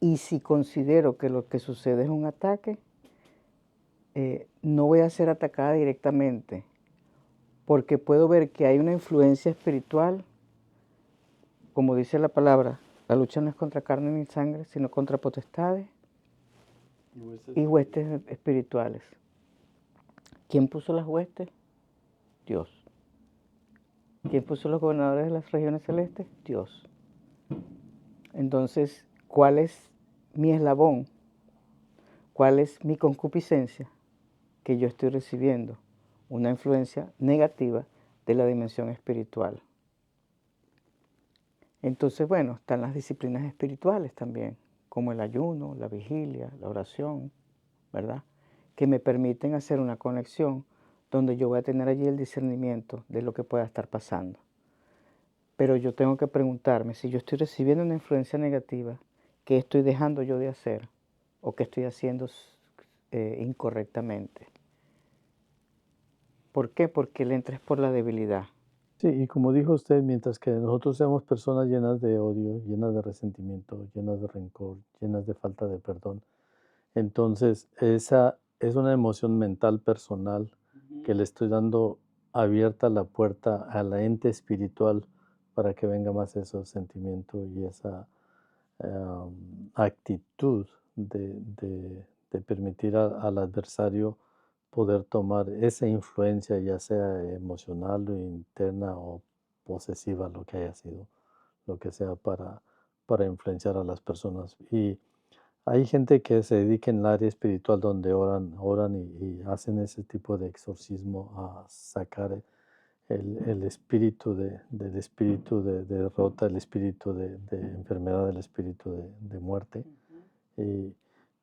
Y si considero que lo que sucede es un ataque, no voy a ser atacada directamente, porque puedo ver que hay una influencia espiritual, como dice la palabra, la lucha no es contra carne ni sangre, sino contra potestades y huestes espirituales. ¿Quién puso las huestes? Dios. ¿Quién puso los gobernadores de las regiones celestes? Dios. Entonces, ¿cuál es mi eslabón? ¿Cuál es mi concupiscencia? Que yo estoy recibiendo una influencia negativa de la dimensión espiritual. Entonces, bueno, están las disciplinas espirituales también, como el ayuno, la vigilia, la oración, ¿verdad? Que me permiten hacer una conexión donde yo voy a tener allí el discernimiento de lo que pueda estar pasando. Pero yo tengo que preguntarme, si yo estoy recibiendo una influencia negativa, ¿qué estoy dejando yo de hacer? ¿O qué estoy haciendo incorrectamente? ¿Por qué? Porque el entra es por la debilidad. Sí, y como dijo usted, mientras que nosotros seamos personas llenas de odio, llenas de resentimiento, llenas de rencor, llenas de falta de perdón, entonces esa es una emoción mental personal que le estoy dando abierta la puerta a la ente espiritual para que venga más esos sentimientos y esa actitud de permitir al adversario poder tomar esa influencia, ya sea emocional o interna o posesiva, lo que haya sido, lo que sea para influenciar a las personas. Y hay gente que se dedica en el área espiritual donde oran y hacen ese tipo de exorcismo a sacar el espíritu del espíritu de derrota, el espíritu de enfermedad, el espíritu de muerte. Y,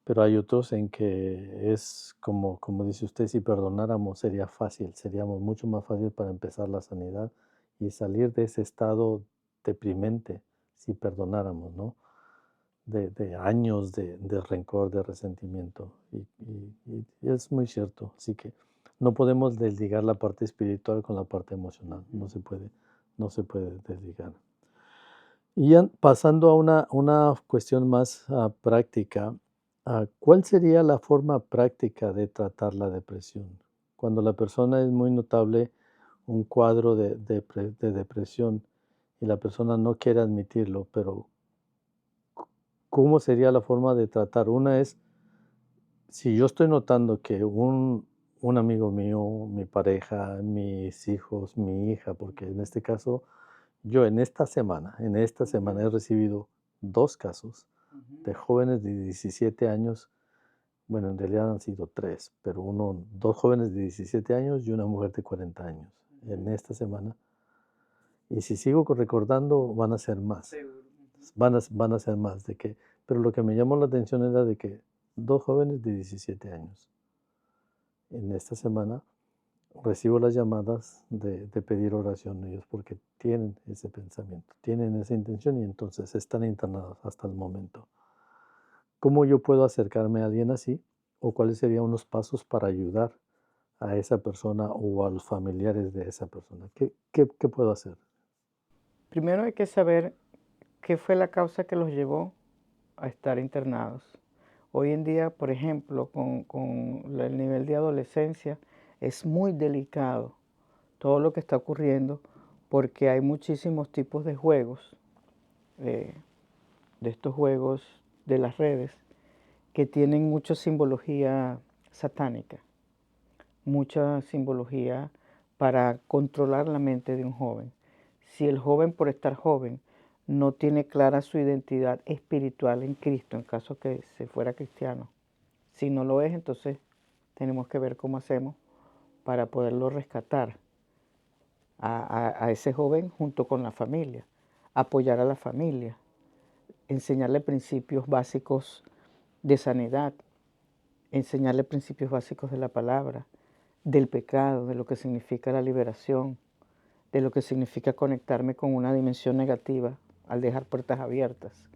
pero hay otros en que es como dice usted, si perdonáramos sería fácil, seríamos mucho más fácil para empezar la sanidad y salir de ese estado deprimente si perdonáramos, ¿no? De años de rencor, de resentimiento. Y es muy cierto. Así que no podemos desligar la parte espiritual con la parte emocional. No se puede desligar. Y ya pasando a una cuestión más práctica, ¿cuál sería la forma práctica de tratar la depresión? Cuando la persona es muy notable, un cuadro de depresión y la persona no quiere admitirlo, pero ¿cómo sería la forma de tratar? Una es, si yo estoy notando que un amigo mío, mi pareja, mis hijos, mi hija, porque en este caso, yo en esta semana he recibido 2 casos de jóvenes de 17 años, bueno, en realidad han sido 3, pero 2 jóvenes de 17 años y una mujer de 40 años en esta semana. Y si sigo recordando, van a ser más. Van a ser más pero lo que me llamó la atención era de que 2 jóvenes de 17 años. En esta semana recibo las llamadas de pedir oración ellos porque tienen ese pensamiento, tienen esa intención y entonces están internados hasta el momento. ¿Cómo yo puedo acercarme a alguien así? ¿O cuáles serían unos pasos para ayudar a esa persona o a los familiares de esa persona? ¿Qué puedo hacer? Primero hay que saber qué fue la causa que los llevó a estar internados. Hoy en día, por ejemplo, con el nivel de adolescencia, es muy delicado todo lo que está ocurriendo porque hay muchísimos tipos de juegos, de estos juegos de las redes, que tienen mucha simbología satánica, mucha simbología para controlar la mente de un joven. Si el joven, por estar joven, no tiene clara su identidad espiritual en Cristo, en caso que se fuera cristiano, si no lo es, entonces tenemos que ver cómo hacemos para poderlo rescatar a ese joven junto con la familia, apoyar a la familia, enseñarle principios básicos de sanidad, enseñarle principios básicos de la palabra, del pecado, de lo que significa la liberación, de lo que significa conectarme con una dimensión negativa al dejar puertas abiertas.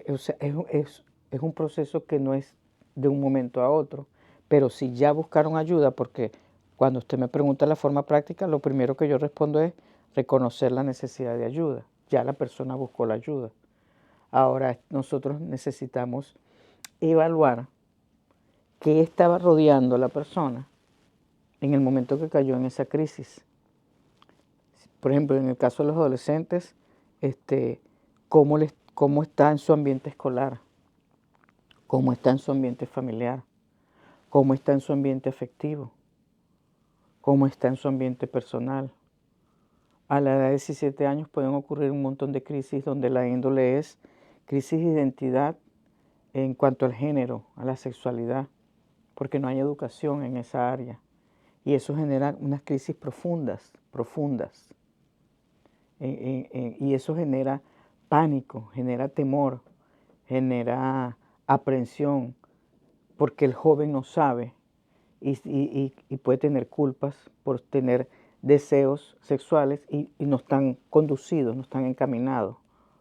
O sea, es un proceso que no es de un momento a otro, pero si ya buscaron ayuda, porque cuando usted me pregunta la forma práctica, lo primero que yo respondo es reconocer la necesidad de ayuda. ya la persona buscó la ayuda. Ahora nosotros necesitamos evaluar qué estaba rodeando a la persona en el momento que cayó en esa crisis. Por ejemplo, en el caso de los adolescentes, cómo está en su ambiente escolar, cómo está en su ambiente familiar, cómo está en su ambiente afectivo, cómo está en su ambiente personal. A la edad de 17 años pueden ocurrir un montón de crisis donde la índole es crisis de identidad en cuanto al género, a la sexualidad, porque no hay educación en esa área. Y eso genera unas crisis profundas. Y eso genera pánico, genera temor, genera aprensión, porque el joven no sabe y puede tener culpas por tener deseos sexuales y no están conducidos, no están encaminados.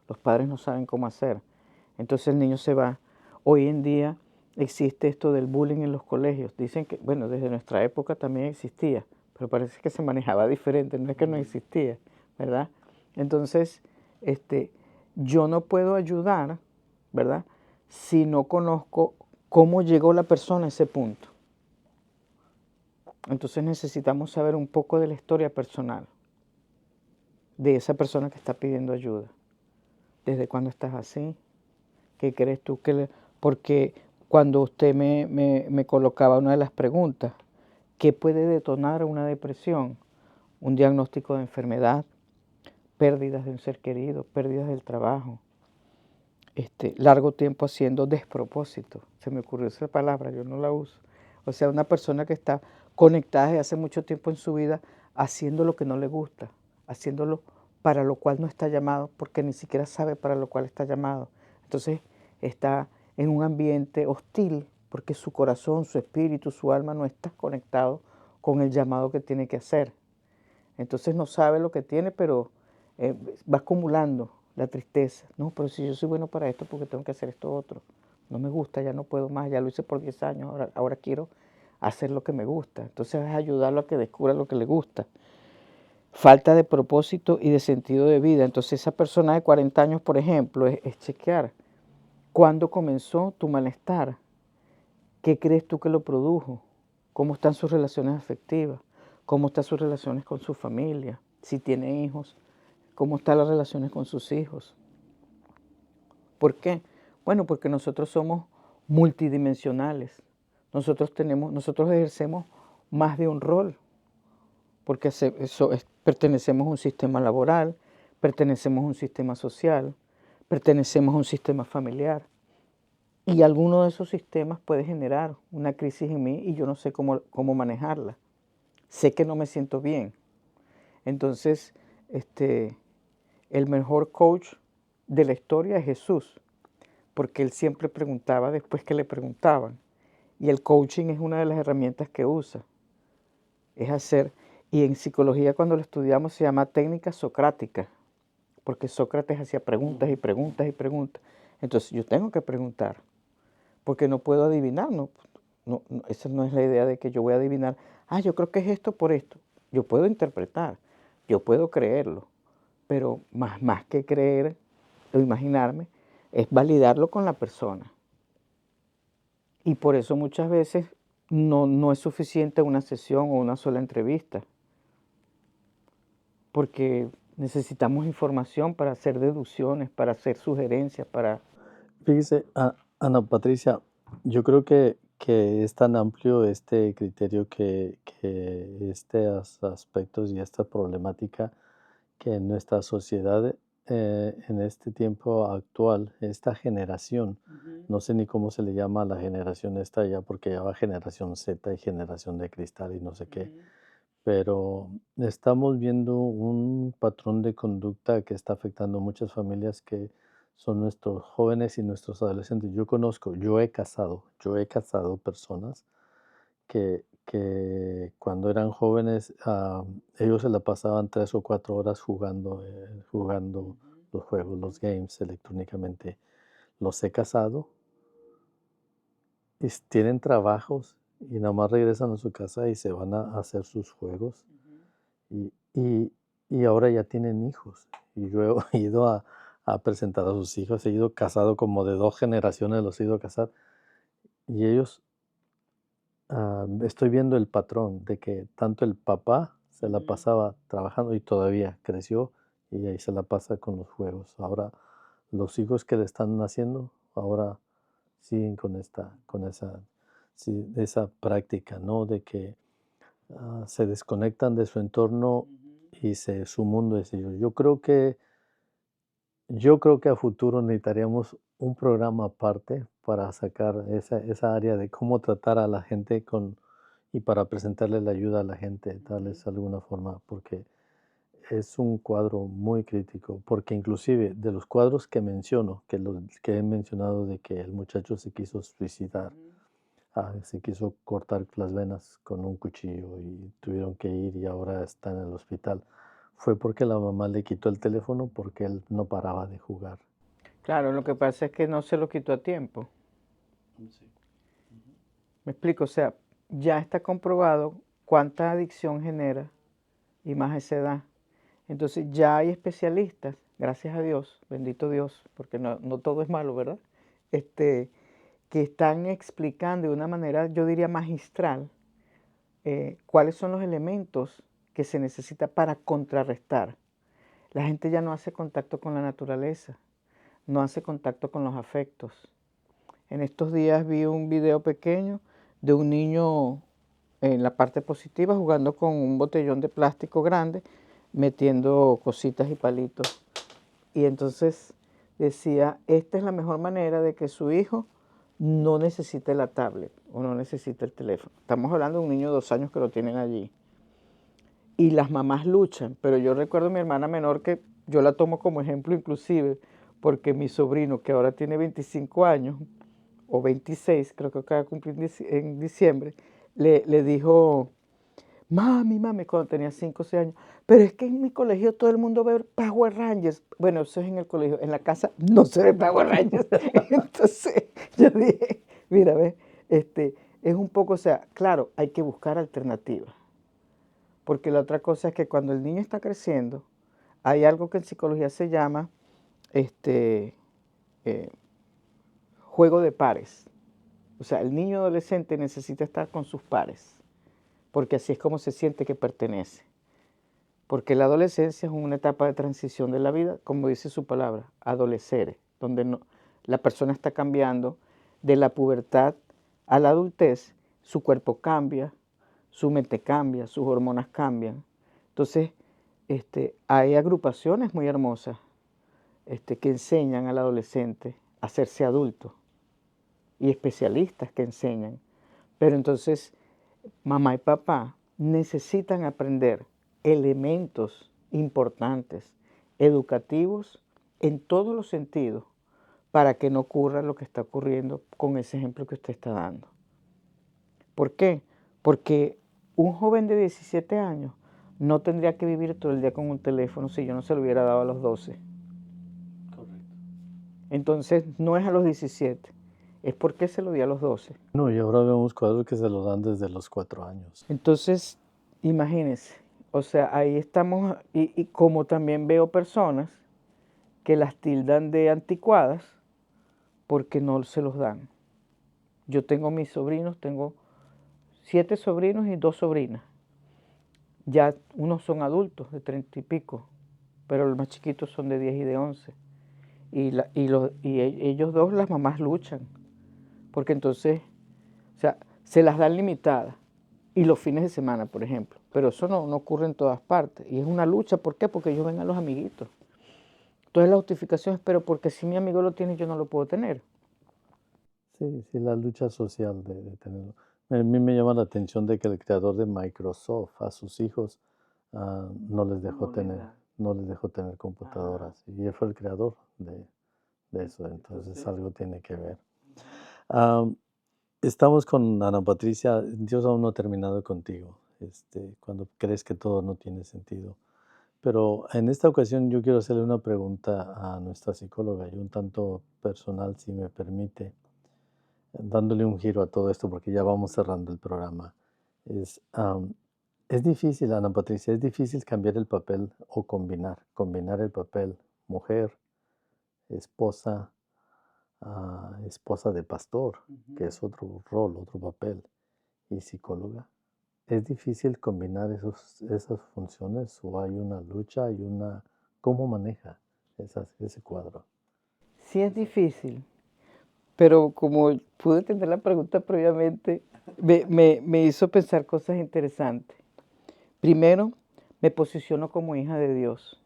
Los padres no saben cómo hacer. Entonces el niño se va. Hoy en día existe esto del bullying en los colegios. Dicen que, bueno, desde nuestra época también existía, pero parece que se manejaba diferente, no es que no existía, ¿verdad? Entonces, yo no puedo ayudar, ¿verdad? Si no conozco cómo llegó la persona a ese punto. Entonces necesitamos saber un poco de la historia personal de esa persona que está pidiendo ayuda. ¿Desde cuándo estás así? ¿Qué crees tú que le...? Porque cuando usted me colocaba una de las preguntas, ¿qué puede detonar una depresión? Un diagnóstico de enfermedad, pérdidas de un ser querido, pérdidas del trabajo, largo tiempo haciendo despropósito. Se me ocurrió esa palabra, yo no la uso. O sea, una persona que está conectada desde hace mucho tiempo en su vida haciendo lo que no le gusta, haciéndolo para lo cual no está llamado, porque ni siquiera sabe para lo cual está llamado. Entonces está en un ambiente hostil porque su corazón, su espíritu, su alma no está conectado con el llamado que tiene que hacer. Entonces no sabe lo que tiene, pero va acumulando la tristeza. No, pero si yo soy bueno para esto, porque tengo que hacer esto otro. No me gusta, ya no puedo más, ya lo hice por 10 años, ahora quiero hacer lo que me gusta. Entonces es ayudarlo a que descubra lo que le gusta. Falta de propósito y de sentido de vida. Entonces esa persona de 40 años, por ejemplo, es chequear cuándo comenzó tu malestar, qué crees tú que lo produjo, cómo están sus relaciones afectivas, cómo están sus relaciones con su familia, si tiene hijos, cómo están las relaciones con sus hijos. ¿Por qué? Bueno, porque nosotros somos multidimensionales. Nosotros ejercemos más de un rol, porque pertenecemos a un sistema laboral, pertenecemos a un sistema social, pertenecemos a un sistema familiar. Y alguno de esos sistemas puede generar una crisis en mí y yo no sé cómo manejarla. Sé que no me siento bien. Entonces, el mejor coach de la historia es Jesús, porque él siempre preguntaba después que le preguntaban. Y el coaching es una de las herramientas que usa. Es hacer, y en psicología cuando lo estudiamos se llama técnica socrática, porque Sócrates hacía preguntas y preguntas y preguntas. Entonces yo tengo que preguntar, porque no puedo adivinar, esa no es la idea de que yo voy a adivinar, yo creo que es esto por esto. Yo puedo interpretar, yo puedo creerlo, pero más que creer o imaginarme, es validarlo con la persona. Y por eso muchas veces no es suficiente una sesión o una sola entrevista, porque necesitamos información para hacer deducciones, para hacer sugerencias, para... Fíjese, Ana Patricia, yo creo que es tan amplio este criterio que estos aspectos y esta problemática que en nuestra sociedad, en este tiempo actual, esta generación, no sé ni cómo se le llama a la generación esta ya, porque ya va generación Z y generación de cristal y no sé qué, pero estamos viendo un patrón de conducta que está afectando muchas familias que son nuestros jóvenes y nuestros adolescentes. Yo he casado personas que cuando eran jóvenes, ellos se la pasaban 3 o 4 horas jugando los juegos, los games electrónicamente. Los he casado, tienen trabajos y nada más regresan a su casa y se van a hacer sus juegos. Y ahora ya tienen hijos. y yo he ido a presentar a sus hijos, he ido casado como de 2 generaciones, los he ido a casar, y ellos, estoy viendo el patrón de que tanto el papá se la Ujú. pasaba trabajando y todavía creció, y ahí se la pasa con los juegos. Ahora, los hijos que le están naciendo, ahora siguen con esa, sí, esa práctica, ¿no? De que se desconectan de su entorno Ujú. y su mundo es ellos. Yo creo que a futuro necesitaríamos un programa aparte para sacar esa área de cómo tratar a la gente y para presentarle la ayuda a la gente, Ujú. darles alguna forma, porque es un cuadro muy crítico, porque inclusive de los cuadros que menciono, que he mencionado de que el muchacho se quiso suicidar, Ujú. se quiso cortar las venas con un cuchillo y tuvieron que ir y ahora está en el hospital. Fue porque la mamá le quitó el teléfono porque él no paraba de jugar. Claro, lo que pasa es que no se lo quitó a tiempo. Sí. Ujú. Me explico, o sea, ya está comprobado cuánta adicción genera y más a esa edad. Entonces ya hay especialistas, gracias a Dios, bendito Dios, porque no todo es malo, ¿verdad? Este, que están explicando de una manera, yo diría, magistral, cuáles son los elementos que se necesita para contrarrestar. La gente ya no hace contacto con la naturaleza, no hace contacto con los afectos. En estos días vi un video pequeño de un niño en la parte positiva jugando con un botellón de plástico grande, metiendo cositas y palitos. Y entonces decía, esta es la mejor manera de que su hijo no necesite la tablet o no necesite el teléfono. Estamos hablando de un niño de 2 años que lo tienen allí. Y las mamás luchan, pero yo recuerdo a mi hermana menor que yo la tomo como ejemplo inclusive, porque mi sobrino, que ahora tiene 25 años, o 26, creo que acaba de cumplir en diciembre, le dijo, mami, cuando tenía 5 o 6 años, pero es que en mi colegio todo el mundo ve Power Rangers. Bueno, eso es en el colegio, en la casa no se ve Power Rangers. Entonces yo dije, mira, ve, es un poco, o sea, claro, hay que buscar alternativas. Porque la otra cosa es que cuando el niño está creciendo, hay algo que en psicología se llama este, eh, juego de pares. O sea, el niño adolescente necesita estar con sus pares, porque así es como se siente que pertenece. Porque la adolescencia es una etapa de transición de la vida, como dice su palabra, adolecer, donde la persona está cambiando de la pubertad a la adultez, su cuerpo cambia, su mente cambia, sus hormonas cambian. Entonces, hay agrupaciones muy hermosas que enseñan al adolescente a hacerse adulto y especialistas que enseñan. Pero entonces, mamá y papá necesitan aprender elementos importantes, educativos, en todos los sentidos, para que no ocurra lo que está ocurriendo con ese ejemplo que usted está dando. ¿Por qué? Porque un joven de 17 años no tendría que vivir todo el día con un teléfono si yo no se lo hubiera dado a los 12. Correcto. Entonces, no es a los 17, es porque se lo di a los 12. No, y ahora vemos cuadros que se lo dan desde los 4 años. Entonces, imagínense, o sea, ahí estamos, y como también veo personas que las tildan de anticuadas porque no se los dan. Yo tengo mis sobrinos, tengo 7 sobrinos y 2 sobrinas. Ya unos son adultos de 30 y pico, pero los más chiquitos son de 10 y de 11. Ellos dos, las mamás luchan, porque entonces, o sea, se las dan limitadas. Y los fines de semana, por ejemplo. Pero eso no ocurre en todas partes. Y es una lucha. ¿Por qué? Porque ellos ven a los amiguitos. Entonces la justificación es, pero porque si mi amigo lo tiene, yo no lo puedo tener. Sí, sí, la lucha social de tenerlo. A mí me llama la atención de que el creador de Microsoft a sus hijos no les dejó No les tener, da. no les dejó tener Ajá. computadoras. Y él fue el creador de eso, entonces Entonces, algo tiene que ver. Am, Estamos con Ana Patricia. Dios aún no ha terminado contigo, cuando crees que todo no tiene sentido. Pero en esta ocasión yo quiero hacerle una pregunta a nuestra psicóloga y un tanto personal, si me permite, dándole un giro a todo esto porque ya vamos cerrando el programa. Es, Es difícil, Ana Patricia, es difícil cambiar el papel o combinar el papel mujer, esposa, esposa de pastor, que Ujú. es otro rol, otro papel, y psicóloga. ¿Es difícil combinar esas funciones o hay una lucha, ¿cómo maneja ese cuadro? Sí es difícil, pero como pude tener la pregunta previamente, me hizo pensar cosas interesantes. Primero, me posiciono como hija de Dios.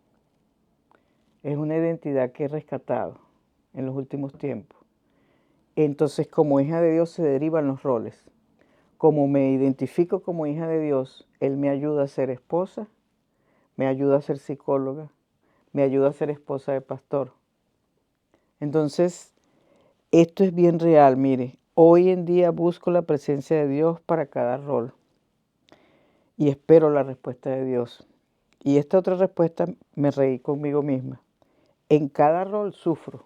Es una identidad que he rescatado en los últimos tiempos. Entonces, como hija de Dios se derivan los roles. Como me identifico como hija de Dios, Él me ayuda a ser esposa, me ayuda a ser psicóloga, me ayuda a ser esposa de pastor. Entonces, esto es bien real, mire. Hoy en día busco la presencia de Dios para cada rol y espero la respuesta de Dios. Y esta otra respuesta me reí conmigo misma. En cada rol sufro,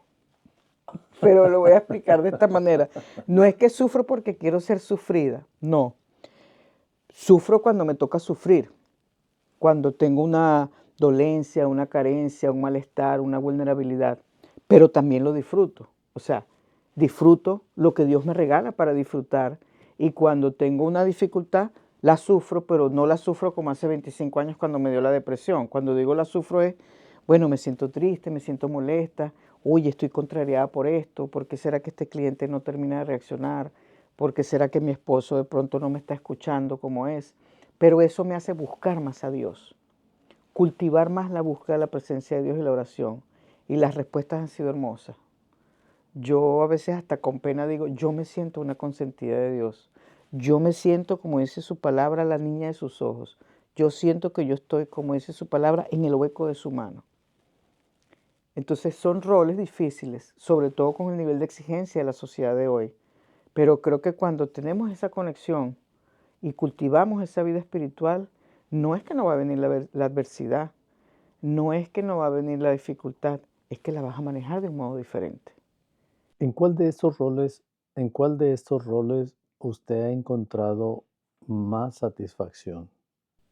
pero lo voy a explicar de esta manera. No es que sufro porque quiero ser sufrida, no. Sufro cuando me toca sufrir, cuando tengo una dolencia, una carencia, un malestar, una vulnerabilidad, pero también lo disfruto. O sea, disfruto lo que Dios me regala para disfrutar y cuando tengo una dificultad, la sufro, pero no la sufro como hace 25 años cuando me dio la depresión. Cuando digo la sufro es, bueno, me siento triste, me siento molesta, uy, estoy contrariada por esto, ¿por qué será que este cliente no termina de reaccionar? ¿Por qué será que mi esposo de pronto no me está escuchando como es? Pero eso me hace buscar más a Dios, cultivar más la búsqueda de la presencia de Dios y la oración. Y las respuestas han sido hermosas. Yo a veces hasta con pena digo, yo me siento una consentida de Dios. Yo me siento, como dice su palabra, la niña de sus ojos. Yo siento que yo estoy, como dice su palabra, en el hueco de su mano. Entonces son roles difíciles, sobre todo con el nivel de exigencia de la sociedad de hoy. Pero creo que cuando tenemos esa conexión y cultivamos esa vida espiritual, no es que no va a venir la adversidad, no es que no va a venir la dificultad, es que la vas a manejar de un modo diferente. ¿En cuál de estos roles, en cuál de estos roles usted ha encontrado más satisfacción?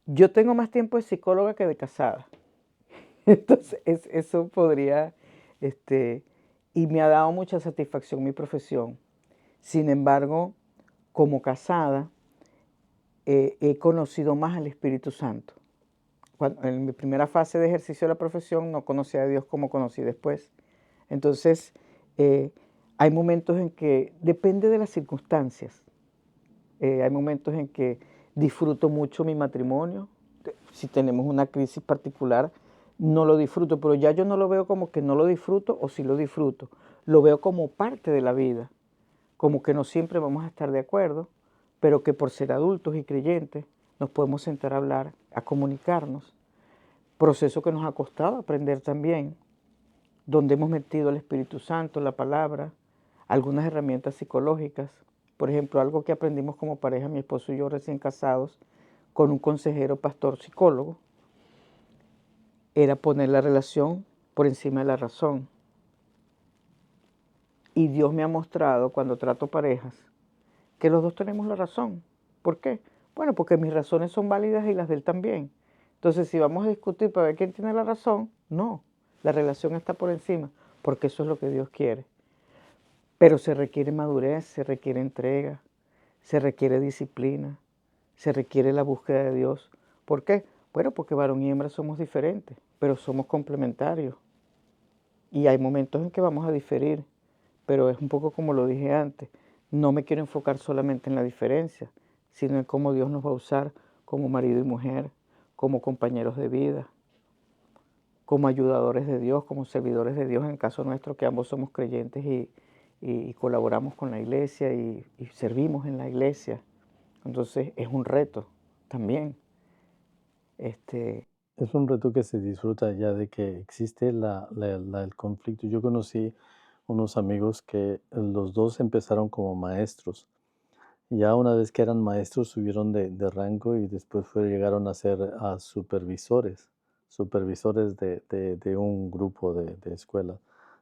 Yo tengo más tiempo de psicóloga que de casada. Entonces, eso podría, este, y me ha dado mucha satisfacción mi profesión. Sin embargo, como casada, he conocido más al Espíritu Santo. En mi primera fase de ejercicio de la profesión no conocía a Dios como conocí después. Entonces, eh, hay momentos en que depende de las circunstancias. Hay momentos en que disfruto mucho mi matrimonio. Si tenemos una crisis particular, no lo disfruto, pero ya yo no lo veo como que no lo disfruto o sí lo disfruto. Lo veo como parte de la vida, como que no siempre vamos a estar de acuerdo, pero que por ser adultos y creyentes nos podemos sentar a hablar, a comunicarnos. Proceso que nos ha costado aprender también, donde hemos metido el Espíritu Santo, la palabra, algunas herramientas psicológicas. Por ejemplo, algo que aprendimos como pareja, mi esposo y yo recién casados, con un consejero, pastor, psicólogo, era poner la relación por encima de la razón. Y Dios me ha mostrado cuando trato parejas que los dos tenemos la razón. ¿Por qué? Bueno, porque mis razones son válidas y las de él también. Entonces, si vamos a discutir para ver quién tiene la razón, no, la relación está por encima, porque eso es lo que Dios quiere. Pero se requiere madurez, se requiere entrega, se requiere disciplina, se requiere la búsqueda de Dios. ¿Por qué? Bueno, porque varón y hembra somos diferentes, pero somos complementarios. Y hay momentos en que vamos a diferir, pero es un poco como lo dije antes. No me quiero enfocar solamente en la diferencia, sino en cómo Dios nos va a usar como marido y mujer, como compañeros de vida, como ayudadores de Dios, como servidores de Dios, en el caso nuestro que ambos somos creyentes y colaboramos con la iglesia y servimos en la iglesia. Entonces es un reto también. Este, Es un reto que se disfruta ya de que existe el conflicto. Yo conocí unos amigos que los dos empezaron como maestros. Ya una vez que eran maestros subieron de rango y después llegaron a ser supervisores de un grupo de escuela.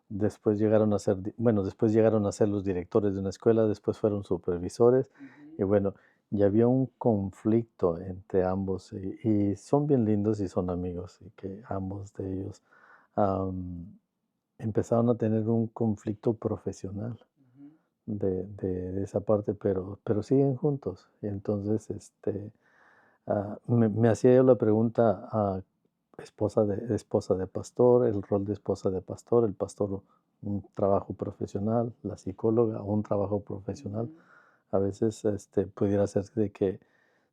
Después llegaron a ser, bueno, después llegaron a ser los directores de una escuela, después fueron supervisores y bueno, y había un conflicto entre ambos y son bien lindos y son amigos y que ambos de ellos am, empezaron a tener un conflicto profesional de esa parte, pero siguen juntos. Y entonces, me hacía yo la pregunta a esposa de pastor, el rol de esposa de pastor, el pastor un trabajo profesional, la psicóloga un trabajo profesional. Ujú. A veces pudiera ser de que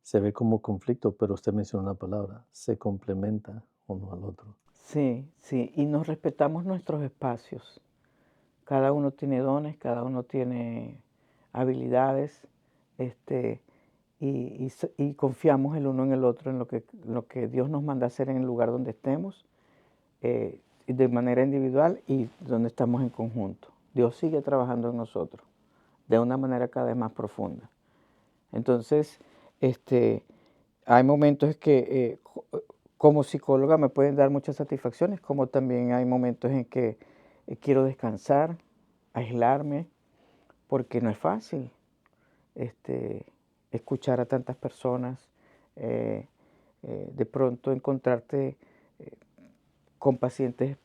se ve como conflicto, pero usted mencionó una palabra, se complementa uno al otro. Sí, sí, y nos respetamos nuestros espacios. Cada uno tiene dones, cada uno tiene habilidades, este, y confiamos el uno en el otro, en lo que Dios nos manda hacer en el lugar donde estemos, de manera individual y donde estamos en conjunto. Dios sigue trabajando en nosotros de una manera cada vez más profunda. Entonces, este, hay momentos que como psicóloga me pueden dar muchas satisfacciones, como también hay momentos en que quiero descansar, aislarme, porque no es fácil este, escuchar a tantas personas, eh, de pronto encontrarte eh, con pacientes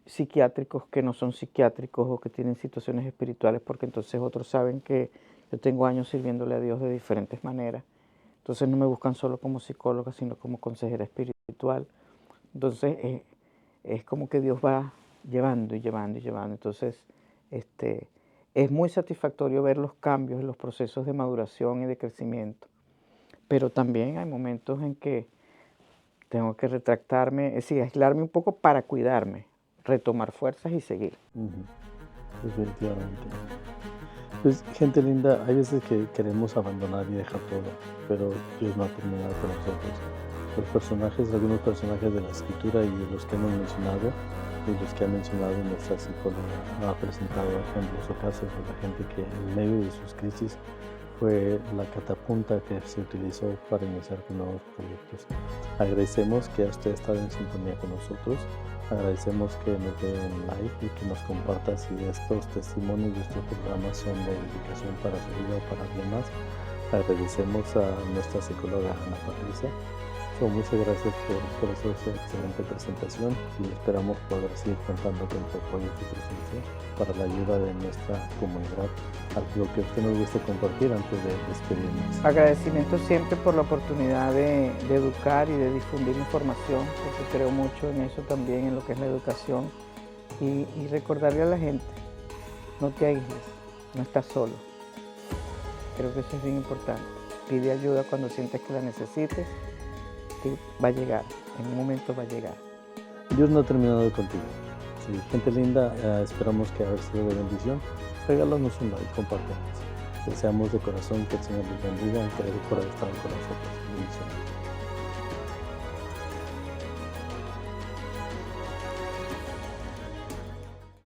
psiquiátricos que no son psiquiátricos o que tienen situaciones espirituales, porque entonces otros saben que yo tengo años sirviéndole a Dios de diferentes maneras. Entonces no me buscan solo como psicóloga, sino como consejera espiritual. Entonces es como que Dios va llevando y llevando y llevando. Entonces es muy satisfactorio ver los cambios en los procesos de maduración y de crecimiento. Pero también hay momentos en que tengo que retractarme, es decir, aislarme un poco para cuidarme, retomar fuerzas y seguir. Ujú, definitivamente. Pues, gente linda, hay veces que queremos abandonar y dejar todo, pero Dios no ha terminado con nosotros. Los personajes, algunos personajes de la escritura y de los que hemos mencionado, y los que ha mencionado nuestra psicóloga, ha presentado ejemplos o casos de la gente que en medio de sus crisis fue la catapulta que se utilizó para iniciar con nuevos proyectos. Agradecemos que usted ha estado en sintonía con nosotros. Agradecemos que nos dé un like y que nos comparta si estos testimonios de estos programas son de edificación para su vida o para alguien más. Agradecemos a nuestra psicóloga Ana Patricia. Muchas gracias por esa excelente presentación y esperamos poder seguir contando con tu apoyo y tu presencia para la ayuda de nuestra comunidad. Algo que usted nos guste compartir antes de despedirnos. Agradecimiento siempre por la oportunidad de educar y de difundir información, porque creo mucho en eso también, en lo que es la educación, y recordarle a la gente, no te aísles, no estás solo. Creo que eso es bien importante. Pide ayuda cuando sientes que la necesites, que va a llegar, en un momento va a llegar. Dios no ha terminado contigo. Sí, gente linda, esperamos que haya sido de bendición. Regálanos un like, compártenos. Deseamos de corazón que el Señor les bendiga y que gracias por haber estado con nosotros. Bendiciones.